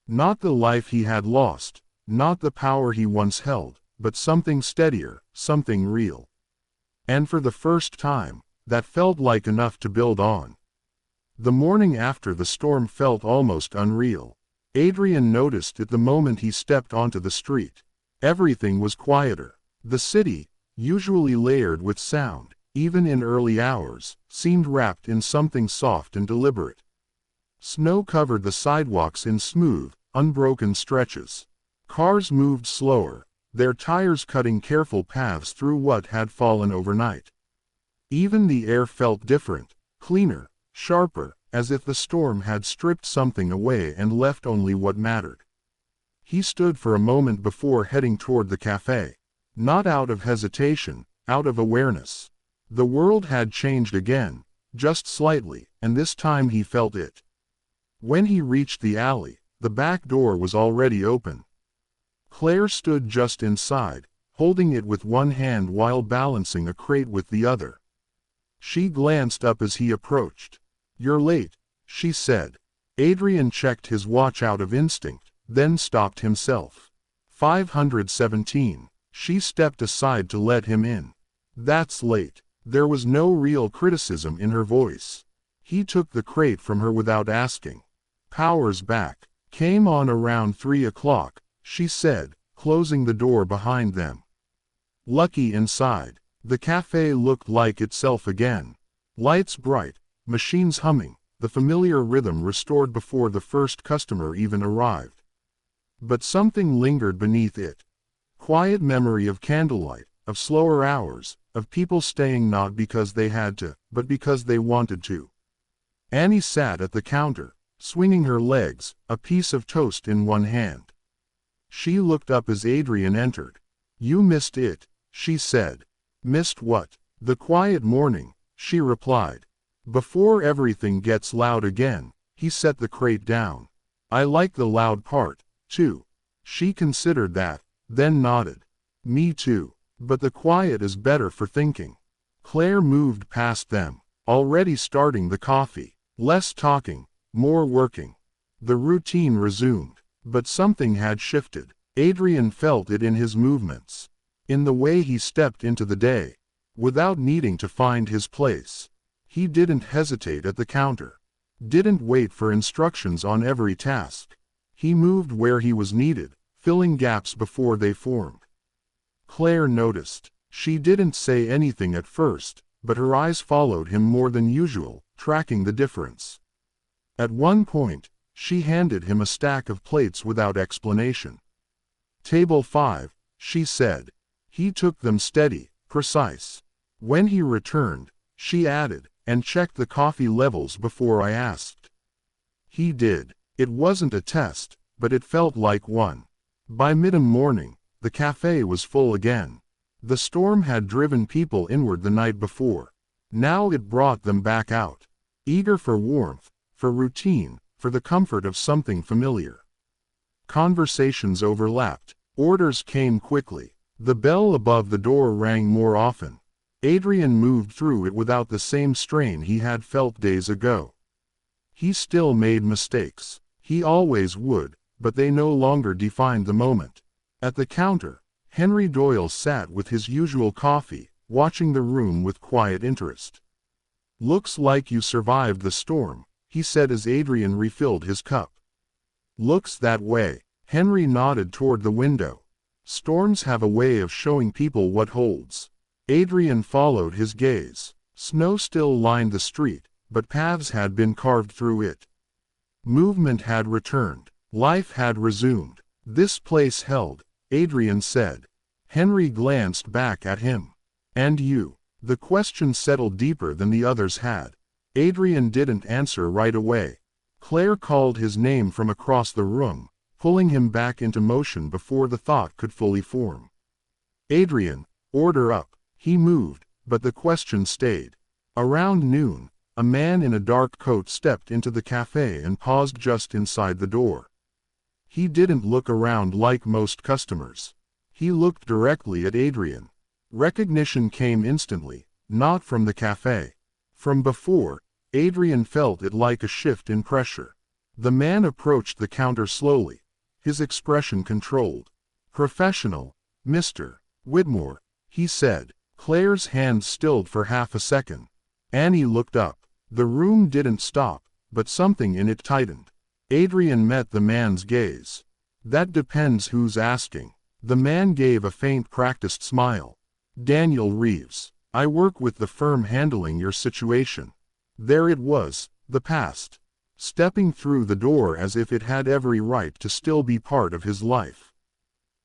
S1: Not the life he had lost, not the power he once held, but something steadier, something real. And for the first time, that felt like enough to build on. The morning after the storm felt almost unreal. Adrian noticed it the moment he stepped onto the street. Everything was quieter. The city, usually layered with sound, even in early hours, seemed wrapped in something soft and deliberate. Snow covered the sidewalks in smooth, unbroken stretches. Cars moved slower, their tires cutting careful paths through what had fallen overnight. Even the air felt different, cleaner, sharper, as if the storm had stripped something away and left only what mattered. He stood for a moment before heading toward the cafe. Not out of hesitation, out of awareness. The world had changed again, just slightly, and this time he felt it. When he reached the alley, the back door was already open. Claire stood just inside, holding it with one hand while balancing a crate with the other. She glanced up as he approached. "You're late," she said. Adrian checked his watch out of instinct, then stopped himself. 517. She stepped aside to let him in. "That's late." There was no real criticism in her voice. He took the crate from her without asking. "Power's back. Came on around 3 o'clock, she said, closing the door behind them. Lucky inside. The cafe looked like itself again. Lights bright, machines humming, the familiar rhythm restored before the first customer even arrived. But something lingered beneath it. Quiet memory of candlelight, of slower hours, of people staying not because they had to, but because they wanted to. Annie sat at the counter, swinging her legs, a piece of toast in one hand. She looked up as Adrian entered. "You missed it," she said. "Missed what?" "The quiet morning," she replied. "Before everything gets loud again." He set the crate down. "I like the loud part, too." She considered that, then nodded. "Me too. But the quiet is better for thinking." Claire moved past them, already starting the coffee. Less talking, more working. The routine resumed, but something had shifted. Adrian felt it in his movements, in the way he stepped into the day, without needing to find his place. He didn't hesitate at the counter, didn't wait for instructions on every task. He moved where he was needed, filling gaps before they formed. Claire noticed. She didn't say anything at first, but her eyes followed him more than usual, tracking the difference. At one point, she handed him a stack of plates without explanation. "Table 5, she said. He took them steady, precise. When he returned, she added, "and checked the coffee levels before I asked." He did. It wasn't a test, but it felt like one. By mid-morning, the cafe was full again. The storm had driven people inward the night before. Now it brought them back out, eager for warmth, for routine, for the comfort of something familiar. Conversations overlapped, Orders came quickly. The bell above the door rang more often. Adrian moved through it without the same strain he had felt days ago. He still made mistakes. He always would, but they no longer defined the moment. At the counter, Henry Doyle sat with his usual coffee, watching the room with quiet interest. "Looks like you survived the storm," he said as Adrian refilled his cup. "Looks that way." Henry nodded toward the window. "Storms have a way of showing people what holds." Adrian followed his gaze. Snow still lined the street, but paths had been carved through it. Movement had returned. Life had resumed. "This place held," Adrian said. Henry glanced back at him. "And you?" The question settled deeper than the others had. Adrian didn't answer right away. Claire called his name from across the room, pulling him back into motion before the thought could fully form. "Adrian, order up." He moved, but the question stayed. Around noon, a man in a dark coat stepped into the cafe and paused just inside the door. He didn't look around like most customers. He looked directly at Adrian. Recognition came instantly, not from the cafe. From before, Adrian felt it like a shift in pressure. The man approached the counter slowly, his expression controlled. "Professional, Mr. Whitmore," he said. Claire's hand stilled for half a second. Annie looked up. The room didn't stop, but something in it tightened. Adrian met the man's gaze. "That depends who's asking." The man gave a faint practiced smile. "Daniel Reeves. I work with the firm handling your situation." There it was, the past, stepping through the door as if it had every right to still be part of his life.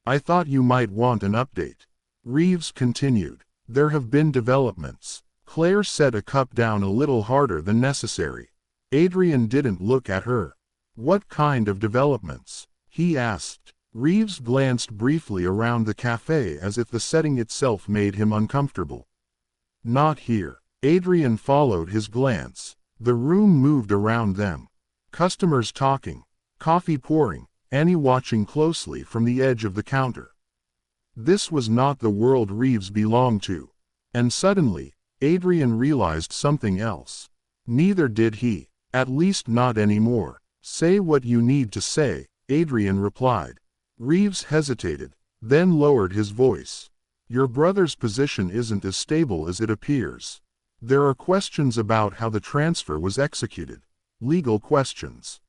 S1: "I thought you might want an update." Reeves continued. "There have been developments." Claire set a cup down a little harder than necessary. Adrian didn't look at her. "What kind of developments?" he asked. Reeves glanced briefly around the cafe as if the setting itself made him uncomfortable. "Not here." Adrian followed his glance. The room moved around them. Customers talking, coffee pouring, Annie watching closely from the edge of the counter. This was not the world Reeves belonged to. And suddenly, Adrian realized something else. Neither did he, at least not anymore. "Say what you need to say," Adrian replied. Reeves hesitated, then lowered his voice. "Your brother's position isn't as stable as it appears. There are questions about how the transfer was executed. Legal questions.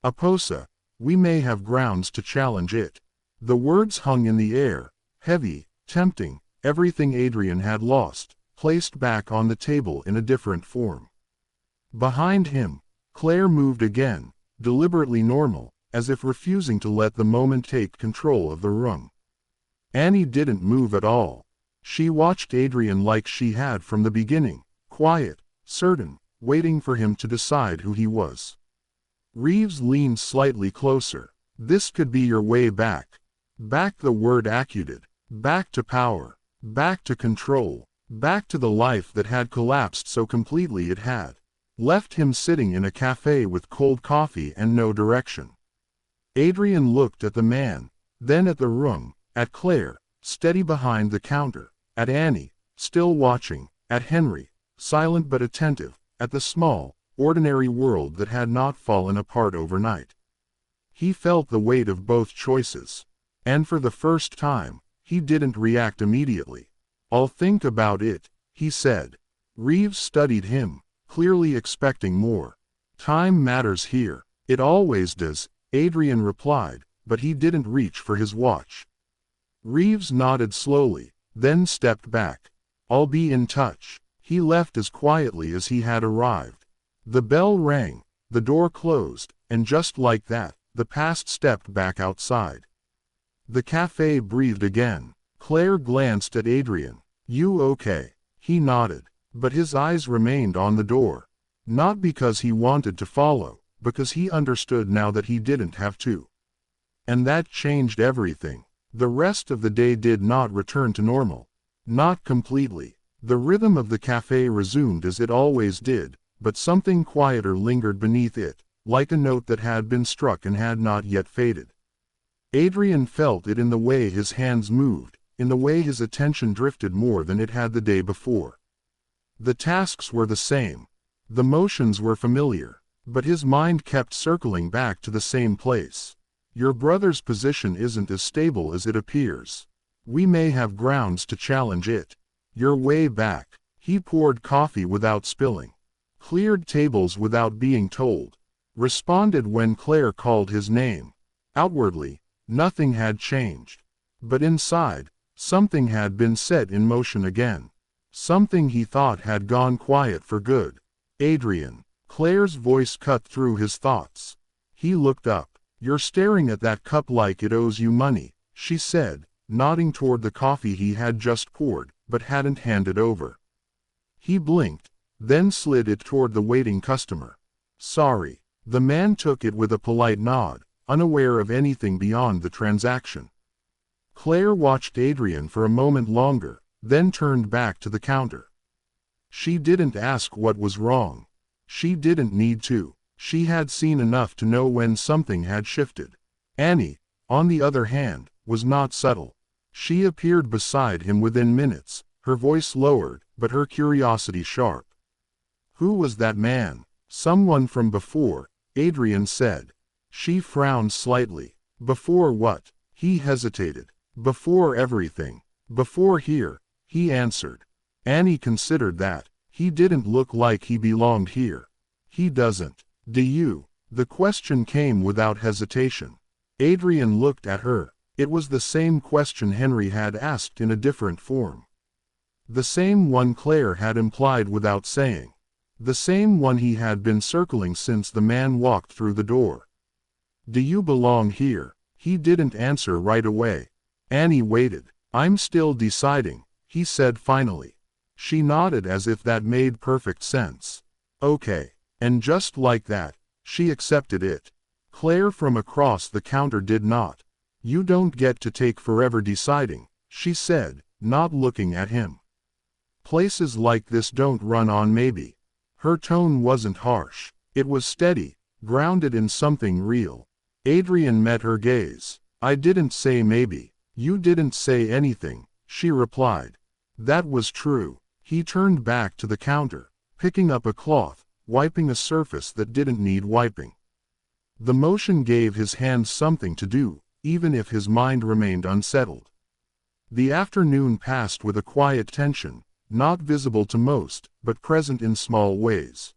S1: Aposa, we may have grounds to challenge it." The words hung in the air, heavy, tempting, everything Adrian had lost, placed back on the table in a different form. Behind him, Claire moved again, deliberately normal, as if refusing to let the moment take control of the room. Annie didn't move at all. She watched Adrian like she had from the beginning, quiet, certain, waiting for him to decide who he was. Reeves leaned slightly closer. "This could be your way back." Back, the word echoed. Back to power. Back to control. Back to the life that had collapsed so completely it had left him sitting in a cafe with cold coffee and no direction. Adrian looked at the man, then at the room, at Claire, steady behind the counter, at Annie, still watching, at Henry, silent but attentive, at the small, ordinary world that had not fallen apart overnight. He felt the weight of both choices. And for the first time, he didn't react immediately. "I'll think about it," he said. Reeves studied him, clearly expecting more. "Time matters here." "It always does," Adrian replied, but he didn't reach for his watch. Reeves nodded slowly, then stepped back. "I'll be in touch." He left as quietly as he had arrived. The bell rang, the door closed, and just like that, the past stepped back outside. The cafe breathed again. Claire glanced at Adrian. "You okay?" He nodded, but his eyes remained on the door. Not because he wanted to follow, because he understood now that he didn't have to. And that changed everything. The rest of the day did not return to normal. Not completely. The rhythm of the cafe resumed as it always did, but something quieter lingered beneath it, like a note that had been struck and had not yet faded. Adrian felt it in the way his hands moved, in the way his attention drifted more than it had the day before. The tasks were the same. The motions were familiar, but his mind kept circling back to the same place. Your brother's position isn't as stable as it appears. We may have grounds to challenge it. You're way back. He poured coffee without spilling, cleared tables without being told, responded when Claire called his name. Outwardly, nothing had changed. But inside, something had been set in motion again. Something he thought had gone quiet for good. Adrian. Claire's voice cut through his thoughts. He looked up. You're staring at that cup like it owes you money, she said, nodding toward the coffee he had just poured, but hadn't handed over. He blinked, then slid it toward the waiting customer. Sorry. The man took it with a polite nod, unaware of anything beyond the transaction. Claire watched Adrian for a moment longer, then turned back to the counter. She didn't ask what was wrong. She didn't need to. She had seen enough to know when something had shifted. Annie, on the other hand, was not subtle. She appeared beside him within minutes, her voice lowered, but her curiosity sharp. Who was that man? Someone from before, Adrian said. She frowned slightly. Before what? He hesitated. Before everything. Before here, he answered. Annie considered that. He didn't look like he belonged here. He doesn't. Do you? The question came without hesitation. Adrian looked at her. It was the same question Henry had asked in a different form. The same one Claire had implied without saying. The same one he had been circling since the man walked through the door. Do you belong here? He didn't answer right away. Annie waited. I'm still deciding, he said finally. She nodded as if that made perfect sense. Okay. And just like that, she accepted it. Claire from across the counter did not. You don't get to take forever deciding, she said, not looking at him. Places like this don't run on maybe. Her tone wasn't harsh. It was steady, grounded in something real. Adrian met her gaze. I didn't say maybe. You didn't say anything, she replied. That was true. He turned back to the counter, picking up a cloth, wiping a surface that didn't need wiping. The motion gave his hands something to do, even if his mind remained unsettled. The afternoon passed with a quiet tension, not visible to most, but present in small ways.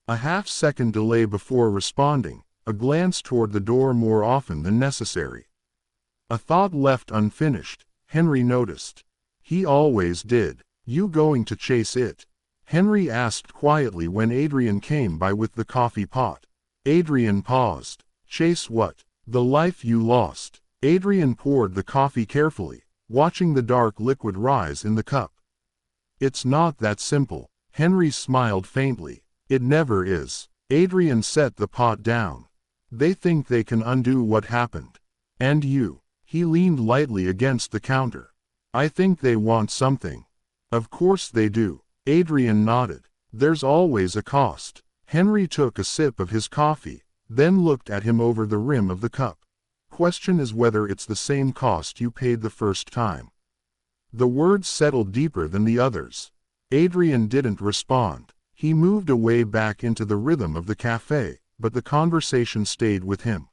S1: A half-second delay before responding, a glance toward the door more often than necessary. A thought left unfinished, Henry noticed. He always did. You going to chase it? Henry asked quietly when Adrian came by with the coffee pot. Adrian paused. Chase what? The life you lost. Adrian poured the coffee carefully, watching the dark liquid rise in the cup. It's not that simple. Henry smiled faintly. It never is. Adrian set the pot down. They think they can undo what happened. And you. He leaned lightly against the counter. I think they want something. Of course they do. Adrian nodded. There's always a cost. Henry took a sip of his coffee, then looked at him over the rim of the cup. Question is whether it's the same cost you paid the first time. The words settled deeper than the others. Adrian didn't respond. He moved away back into the rhythm of the cafe, but the conversation stayed with him.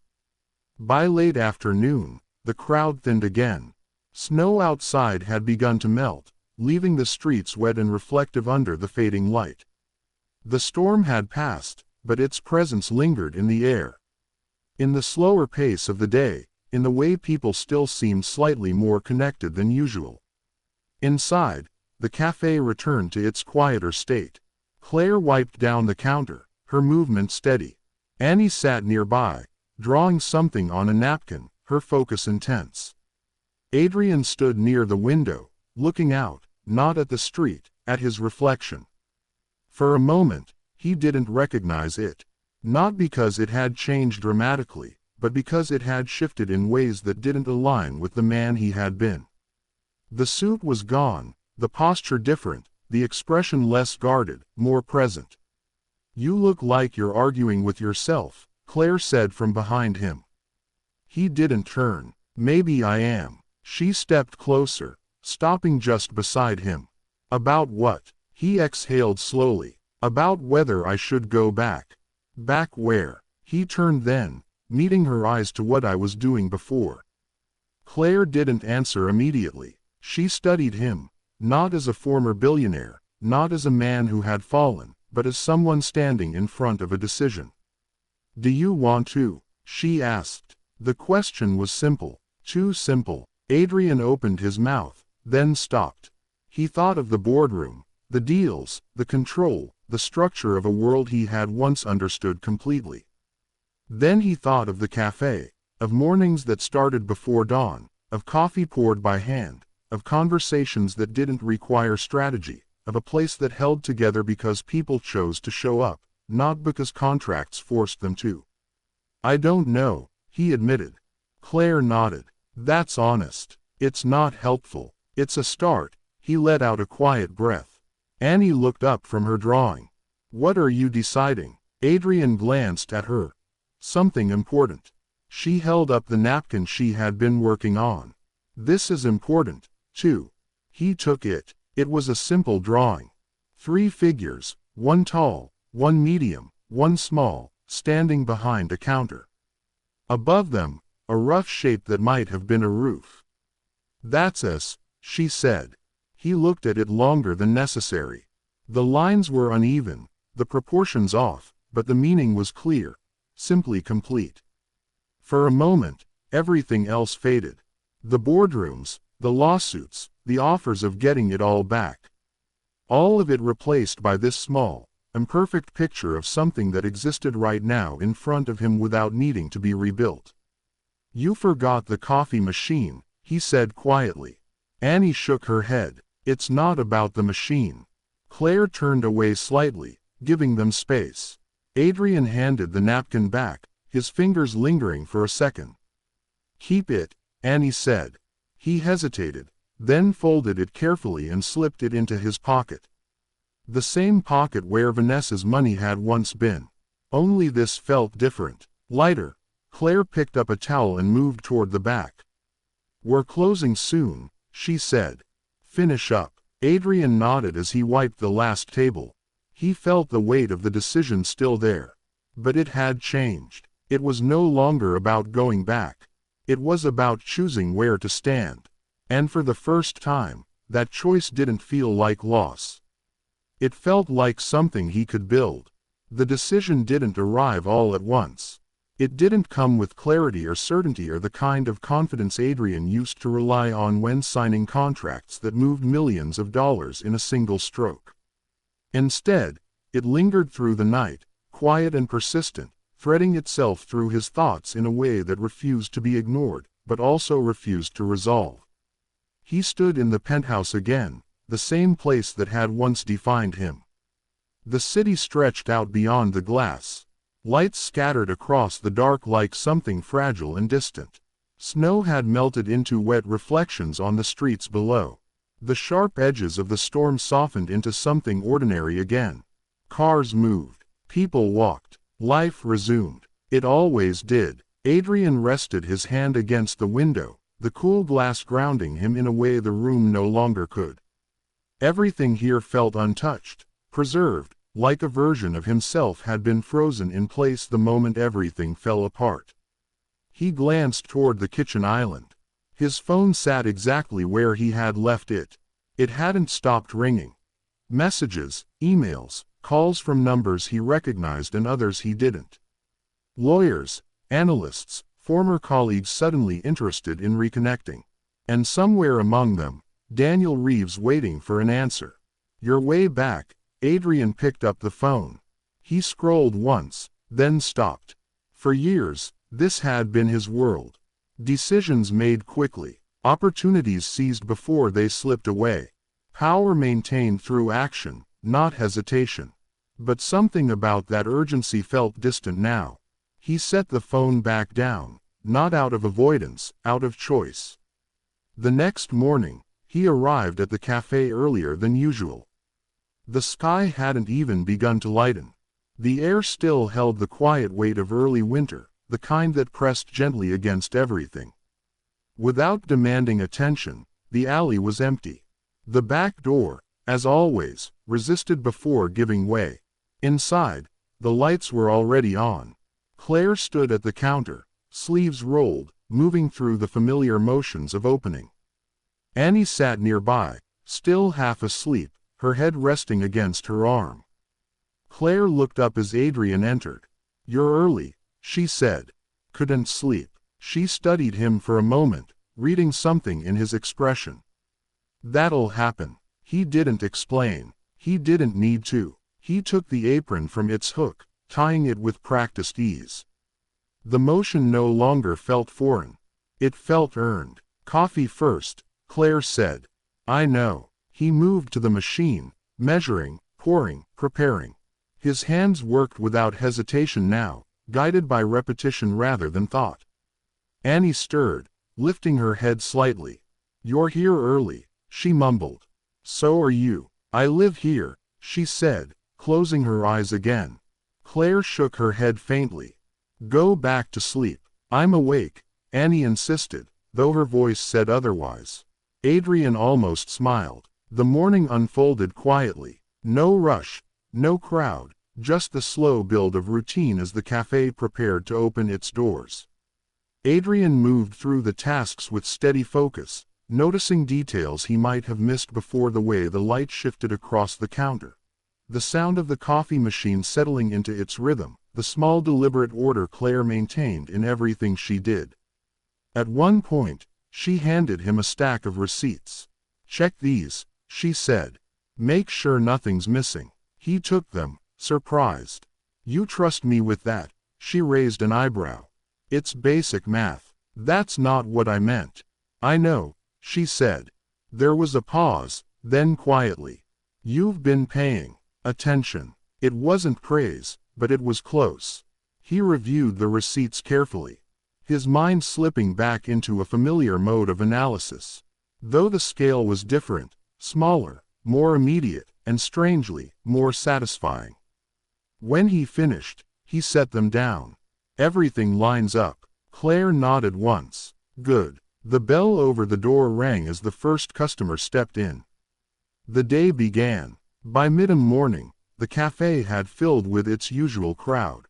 S1: By late afternoon, the crowd thinned again. Snow outside had begun to melt, leaving the streets wet and reflective under the fading light. The storm had passed, but its presence lingered in the air. In the slower pace of the day, in the way people still seemed slightly more connected than usual. Inside, the cafe returned to its quieter state. Claire wiped down the counter, her movement steady. Annie sat nearby, drawing something on a napkin, her focus intense. Adrian stood near the window, looking out, not at the street, at his reflection. For a moment, he didn't recognize it. Not because it had changed dramatically, but because it had shifted in ways that didn't align with the man he had been. The suit was gone, the posture different, the expression less guarded, more present. You look like you're arguing with yourself, Claire said from behind him. He didn't turn. Maybe I am. She stepped closer, stopping just beside him. About what? He exhaled slowly. About whether I should go back. Back where? He turned then, meeting her eyes to what I was doing before. Claire didn't answer immediately. She studied him, not as a former billionaire, not as a man who had fallen, but as someone standing in front of a decision. Do you want to? She asked. The question was simple, too simple. Adrian opened his mouth, then stopped. He thought of the boardroom, the deals, the control, the structure of a world he had once understood completely. Then he thought of the cafe, of mornings that started before dawn, of coffee poured by hand, of conversations that didn't require strategy, of a place that held together because people chose to show up, not because contracts forced them to. I don't know, he admitted. Claire nodded. That's honest. It's not helpful. It's a start. He let out a quiet breath. Annie looked up from her drawing. What are you deciding? Adrian glanced at her. Something important. She held up the napkin she had been working on. This is important, too. He took it. It was a simple drawing. 3 figures, one tall, one medium, one small, standing behind a counter. Above them, a rough shape that might have been a roof. That's us, she said. He looked at it longer than necessary. The lines were uneven, the proportions off, but the meaning was clear, simply complete. For a moment, everything else faded. The boardrooms, the lawsuits, the offers of getting it all back. All of it replaced by this small, imperfect picture of something that existed right now in front of him without needing to be rebuilt. You forgot the coffee machine, he said quietly. Annie shook her head. It's not about the machine. Claire turned away slightly, giving them space. Adrian handed the napkin back, his fingers lingering for a second. Keep it, Annie said. He hesitated, then folded it carefully and slipped it into his pocket. The same pocket where Vanessa's money had once been. Only this felt different, lighter. Claire picked up a towel and moved toward the back. We're closing soon, she said. Finish up. Adrian nodded as he wiped the last table. He felt the weight of the decision still there. But it had changed. It was no longer about going back. It was about choosing where to stand. And for the first time, that choice didn't feel like loss. It felt like something he could build. The decision didn't arrive all at once. It didn't come with clarity or certainty or the kind of confidence Adrian used to rely on when signing contracts that moved millions of dollars in a single stroke. Instead, it lingered through the night, quiet and persistent, threading itself through his thoughts in a way that refused to be ignored, but also refused to resolve. He stood in the penthouse again, the same place that had once defined him. The city stretched out beyond the glass. Lights scattered across the dark like something fragile and distant. Snow had melted into wet reflections on the streets below. The sharp edges of the storm softened into something ordinary again. Cars moved. People walked. Life resumed. It always did. Adrian rested his hand against the window, the cool glass grounding him in a way the room no longer could. Everything here felt untouched, preserved, like a version of himself had been frozen in place the moment everything fell apart. He glanced toward the kitchen island. His phone sat exactly where he had left it. It hadn't stopped ringing. Messages, emails, calls from numbers he recognized and others he didn't. Lawyers, analysts, former colleagues suddenly interested in reconnecting. And somewhere among them, Daniel Reeves waiting for an answer. Your way back. Adrian picked up the phone. He scrolled once, then stopped. For years, this had been his world. Decisions made quickly, opportunities seized before they slipped away. Power maintained through action, not hesitation. But something about that urgency felt distant now. He set the phone back down, not out of avoidance, out of choice. The next morning, he arrived at the cafe earlier than usual. The sky hadn't even begun to lighten. The air still held the quiet weight of early winter, the kind that pressed gently against everything. Without demanding attention, the alley was empty. The back door, as always, resisted before giving way. Inside, the lights were already on. Claire stood at the counter, sleeves rolled, moving through the familiar motions of opening. Annie sat nearby, still half asleep, her head resting against her arm. Claire looked up as Adrian entered. "You're early," she said. "Couldn't sleep." She studied him for a moment, reading something in his expression. "That'll happen." He didn't explain. He didn't need to. He took the apron from its hook, tying it with practiced ease. The motion no longer felt foreign. It felt earned. "Coffee first," Claire said. "I know." He moved to the machine, measuring, pouring, preparing. His hands worked without hesitation now, guided by repetition rather than thought. Annie stirred, lifting her head slightly. "You're here early," she mumbled. "So are you." "I live here," she said, closing her eyes again. Claire shook her head faintly. "Go back to sleep." "I'm awake," Annie insisted, though her voice said otherwise. Adrian almost smiled. The morning unfolded quietly. No rush, no crowd, just the slow build of routine as the cafe prepared to open its doors. Adrian moved through the tasks with steady focus, noticing details he might have missed before: the way the light shifted across the counter, the sound of the coffee machine settling into its rhythm, the small deliberate order Claire maintained in everything she did. At one point, she handed him a stack of receipts. "Check these," she said. "Make sure nothing's missing." He took them, surprised. "You trust me with that?" She raised an eyebrow. "It's basic math." "That's not what I meant." "I know," she said. There was a pause, then quietly. "You've been paying attention." It wasn't praise, but it was close. He reviewed the receipts carefully, his mind slipping back into a familiar mode of analysis. Though the scale was different, smaller, more immediate, and strangely, more satisfying. When he finished, he set them down. "Everything lines up." Claire nodded once. "Good." The bell over the door rang as the first customer stepped in. The day began. By mid-morning, the cafe had filled with its usual crowd.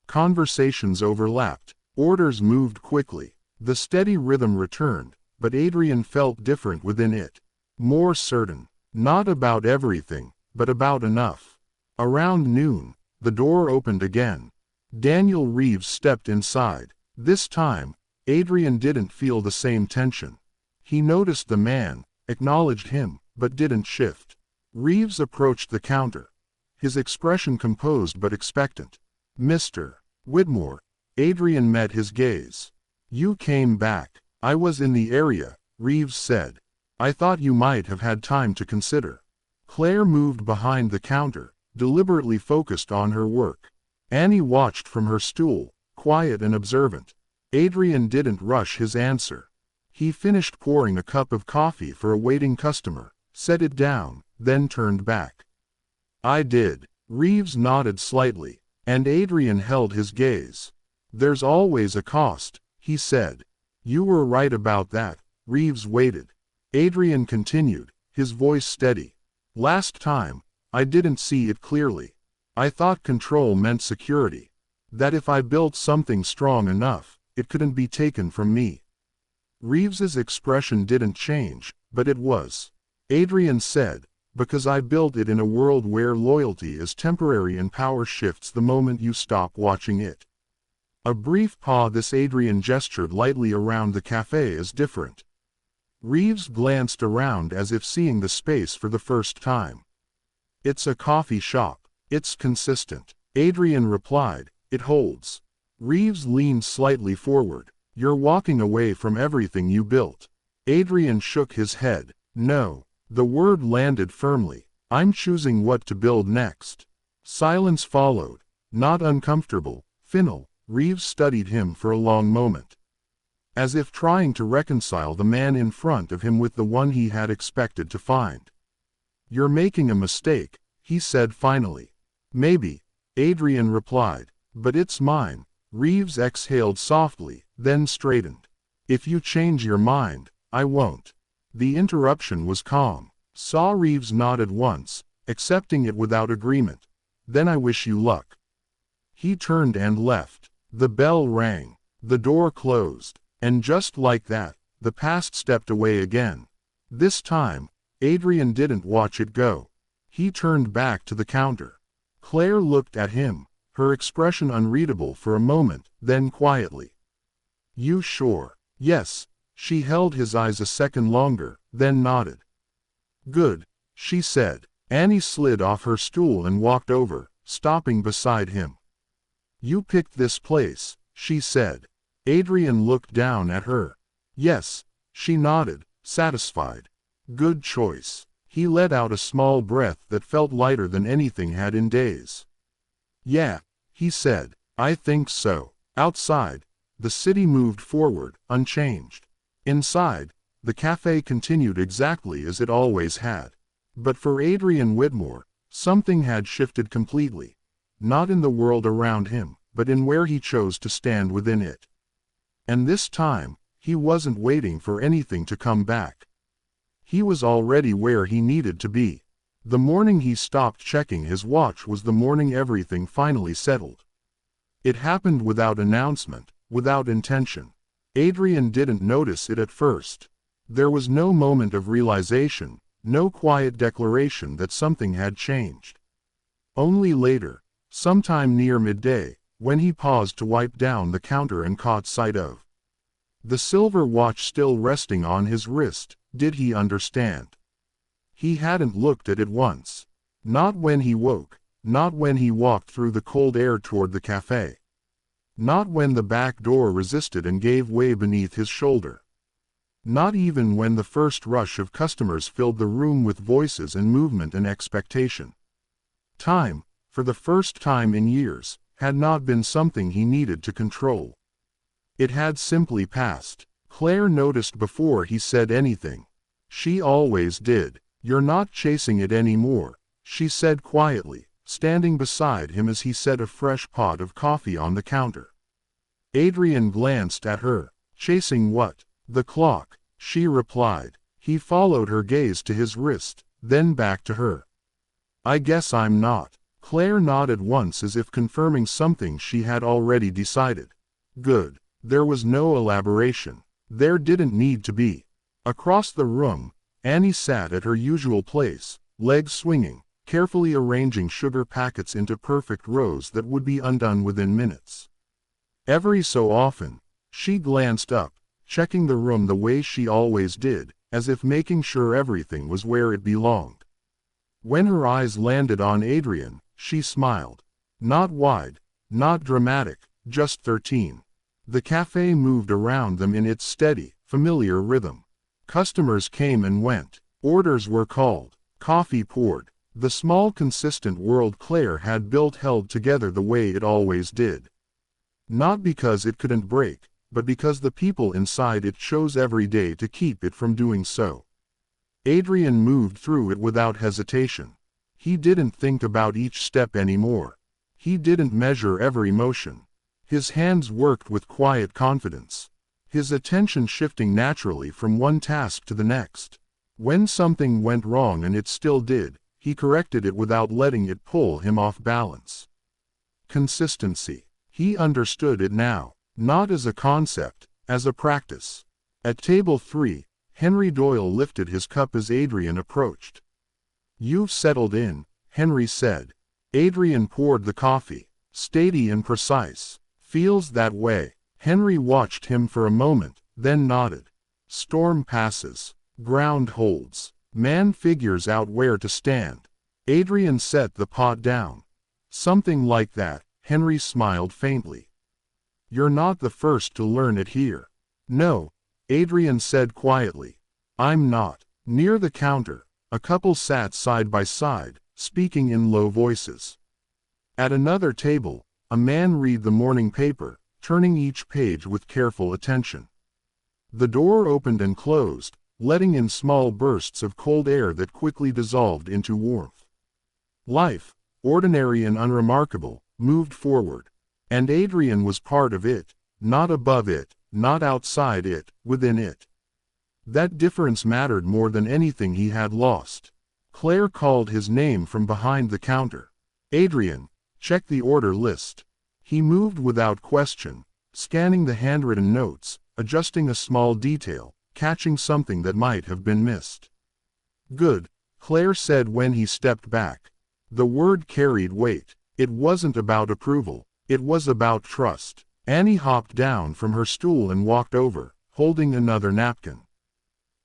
S1: Conversations overlapped, orders moved quickly. The steady rhythm returned, but Adrian felt different within it. More certain. Not about everything, but about enough. Around noon, the door opened again. Daniel Reeves stepped inside. This time, Adrian didn't feel the same tension. He noticed the man, acknowledged him, but didn't shift. Reeves approached the counter, his expression composed but expectant. "Mr. Whitmore." Adrian met his gaze. "You came back." "I was in the area," Reeves said. "I thought you might have had time to consider." Claire moved behind the counter, deliberately focused on her work. Annie watched from her stool, quiet and observant. Adrian didn't rush his answer. He finished pouring a cup of coffee for a waiting customer, set it down, then turned back. "I did." Reeves nodded slightly, and Adrian held his gaze. "There's always a cost," he said. "You were right about that." Reeves waited. Adrian continued, his voice steady. "Last time, I didn't see it clearly. I thought control meant security. That if I built something strong enough, it couldn't be taken from me." Reeves's expression didn't change, but it was. Adrian said, "Because I built it in a world where loyalty is temporary and power shifts the moment you stop watching it." A brief pause. This Adrian gestured lightly around the cafe as different. Reeves glanced around as if seeing the space for the first time. "It's a coffee shop. It's consistent." Adrian replied, "It holds." Reeves leaned slightly forward. "You're walking away from everything you built." Adrian shook his head. "No." The word landed firmly. "I'm choosing what to build next." Silence followed, not uncomfortable, final. Reeves studied him for a long moment, as if trying to reconcile the man in front of him with the one he had expected to find. "You're making a mistake," he said finally. "Maybe," Adrian replied, "but it's mine." Reeves exhaled softly, then straightened. If you change your mind, I won't. The interruption was calm. Saw Reeves nodded once, accepting it without agreement. Then I wish you luck. He turned and left. The bell rang. The door closed. And just like that, the past stepped away again. This time, Adrian didn't watch it go. He turned back to the counter. Claire looked at him, her expression unreadable for a moment, then quietly. You sure? Yes. She held his eyes a second longer, then nodded. Good, she said. Annie slid off her stool and walked over, stopping beside him. You picked this place, she said. Adrian looked down at her. Yes, she nodded, satisfied. Good choice. He let out a small breath that felt lighter than anything had in days. Yeah, he said, I think so. Outside, the city moved forward, unchanged. Inside, the cafe continued exactly as it always had. But for Adrian Whitmore, something had shifted completely. Not in the world around him, but in where he chose to stand within it. And this time, he wasn't waiting for anything to come back. He was already where he needed to be. The morning he stopped checking his watch was the morning everything finally settled. It happened without announcement, without intention. Adrian didn't notice it at first. There was no moment of realization, no quiet declaration that something had changed. Only later, sometime near midday, when he paused to wipe down the counter and caught sight of the silver watch still resting on his wrist, did he understand? He hadn't looked at it once. Not when he woke, not when he walked through the cold air toward the cafe. Not when the back door resisted and gave way beneath his shoulder. Not even when the first rush of customers filled the room with voices and movement and expectation. Time, for the first time in years, had not been something he needed to control. It had simply passed. Claire noticed before he said anything. She always did. You're not chasing it anymore, she said quietly, standing beside him as he set a fresh pot of coffee on the counter. Adrian glanced at her. Chasing what? The clock, she replied. He followed her gaze to his wrist, then back to her. I guess I'm not. Claire nodded once as if confirming something she had already decided. Good. There was no elaboration. There didn't need to be. Across the room, Annie sat at her usual place, legs swinging, carefully arranging sugar packets into perfect rows that would be undone within minutes. Every so often, she glanced up, checking the room the way she always did, as if making sure everything was where it belonged. When her eyes landed on Adrian, she smiled. Not wide, not dramatic, just 13. The cafe moved around them in its steady, familiar rhythm. Customers came and went. Orders were called. Coffee poured. The small consistent world Claire had built held together the way it always did. Not because it couldn't break, but because the people inside it chose every day to keep it from doing so. Adrian moved through it without hesitation. He didn't think about each step anymore. He didn't measure every motion. His hands worked with quiet confidence. His attention shifting naturally from one task to the next. When something went wrong, and it still did, he corrected it without letting it pull him off balance. Consistency. He understood it now, not as a concept, as a practice. At table 3, Henry Doyle lifted his cup as Adrian approached. You've settled in, Henry said. Adrian poured the coffee, steady and precise. Feels that way. Henry watched him for a moment, then nodded. Storm passes. Ground holds. Man figures out where to stand. Adrian set the pot down. Something like that, Henry smiled faintly. You're not the first to learn it here. No, Adrian said quietly. I'm not. Near the counter, a couple sat side by side, speaking in low voices. At another table, a man read the morning paper, turning each page with careful attention. The door opened and closed, letting in small bursts of cold air that quickly dissolved into warmth. Life, ordinary and unremarkable, moved forward. And Adrian was part of it, not above it, not outside it, within it. That difference mattered more than anything he had lost. Claire called his name from behind the counter. Adrian, check the order list. He moved without question, scanning the handwritten notes, adjusting a small detail, catching something that might have been missed. Good, Claire said when he stepped back. The word carried weight. It wasn't about approval, it was about trust. Annie hopped down from her stool and walked over, holding another napkin.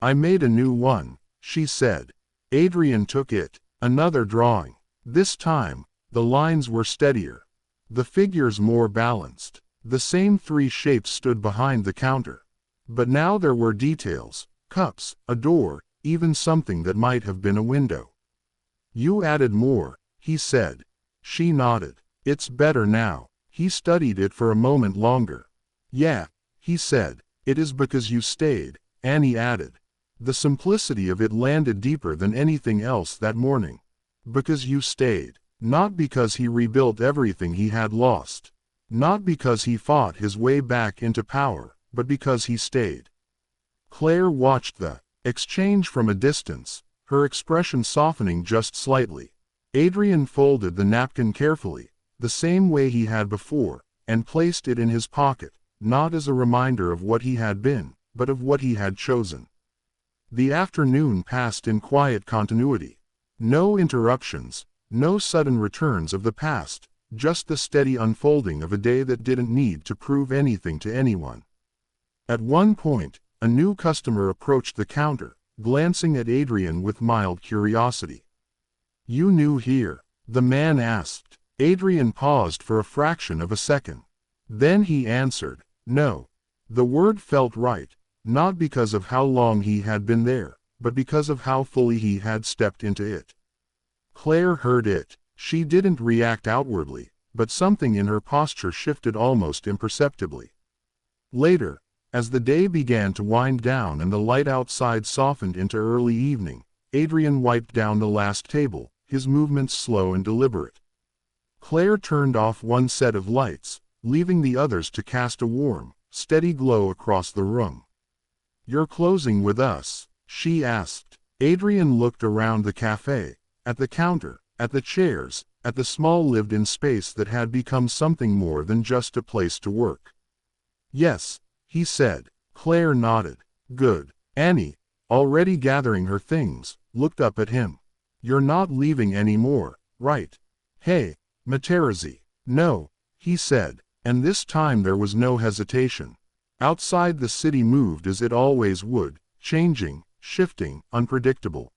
S1: I made a new one, she said. Adrian took it, another drawing. This time, the lines were steadier. The figures more balanced. The same three shapes stood behind the counter. But now there were details, cups, a door, even something that might have been a window. You added more, he said. She nodded. It's better now. He studied it for a moment longer. Yeah, he said. It is because you stayed, Annie added. The simplicity of it landed deeper than anything else that morning. Because you stayed. Not because he rebuilt everything he had lost. Not because he fought his way back into power, but because he stayed. Claire watched the exchange from a distance, her expression softening just slightly. Adrian folded the napkin carefully, the same way he had before, and placed it in his pocket, not as a reminder of what he had been, but of what he had chosen. The afternoon passed in quiet continuity. No interruptions, no sudden returns of the past, just the steady unfolding of a day that didn't need to prove anything to anyone. At one point, a new customer approached the counter, glancing at Adrian with mild curiosity. You new here? The man asked. Adrian paused for a fraction of a second. Then he answered, no. The word felt right, not because of how long he had been there, but because of how fully he had stepped into it. Claire heard it. She didn't react outwardly, but something in her posture shifted almost imperceptibly. Later, as the day began to wind down and the light outside softened into early evening, Adrian wiped down the last table, his movements slow and deliberate. Claire turned off one set of lights, leaving the others to cast a warm, steady glow across the room. You're closing with us? She asked. Adrian looked around the cafe, at the counter, at the chairs, at the small lived-in space that had become something more than just a place to work. Yes, he said. Claire nodded. Good. Annie, already gathering her things, looked up at him. You're not leaving anymore, right? Hey, Materazzi. No, he said, and this time there was no hesitation. Outside the city moved as it always would, changing, shifting, unpredictable.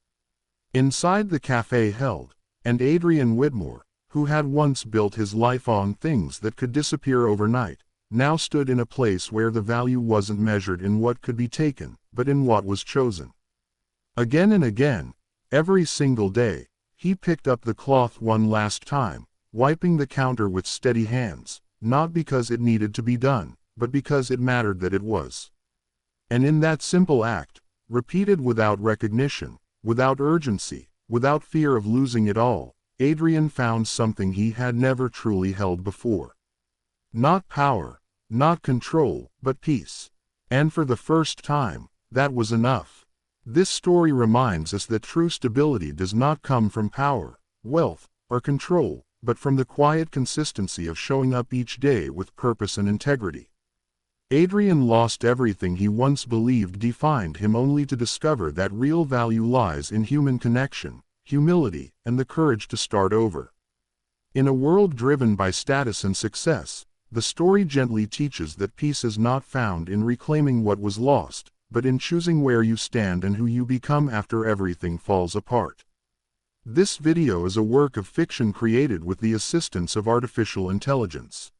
S1: Inside the cafe held, and Adrian Whitmore, who had once built his life on things that could disappear overnight, now stood in a place where the value wasn't measured in what could be taken, but in what was chosen. Again and again, every single day, he picked up the cloth one last time, wiping the counter with steady hands, not because it needed to be done, but because it mattered that it was. And in that simple act, repeated without recognition, without urgency, without fear of losing it all, Adrian found something he had never truly held before. Not power, not control, but peace. And for the first time, that was enough. This story reminds us that true stability does not come from power, wealth, or control, but from the quiet consistency of showing up each day with purpose and integrity. Adrian lost everything he once believed defined him only to discover that real value lies in human connection, humility, and the courage to start over. In a world driven by status and success, the story gently teaches that peace is not found in reclaiming what was lost, but in choosing where you stand and who you become after everything falls apart. This video is a work of fiction created with the assistance of artificial intelligence.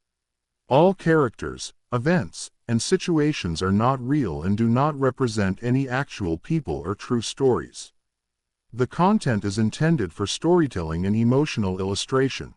S1: All characters, events, and situations are not real and do not represent any actual people or true stories. The content is intended for storytelling and emotional illustration.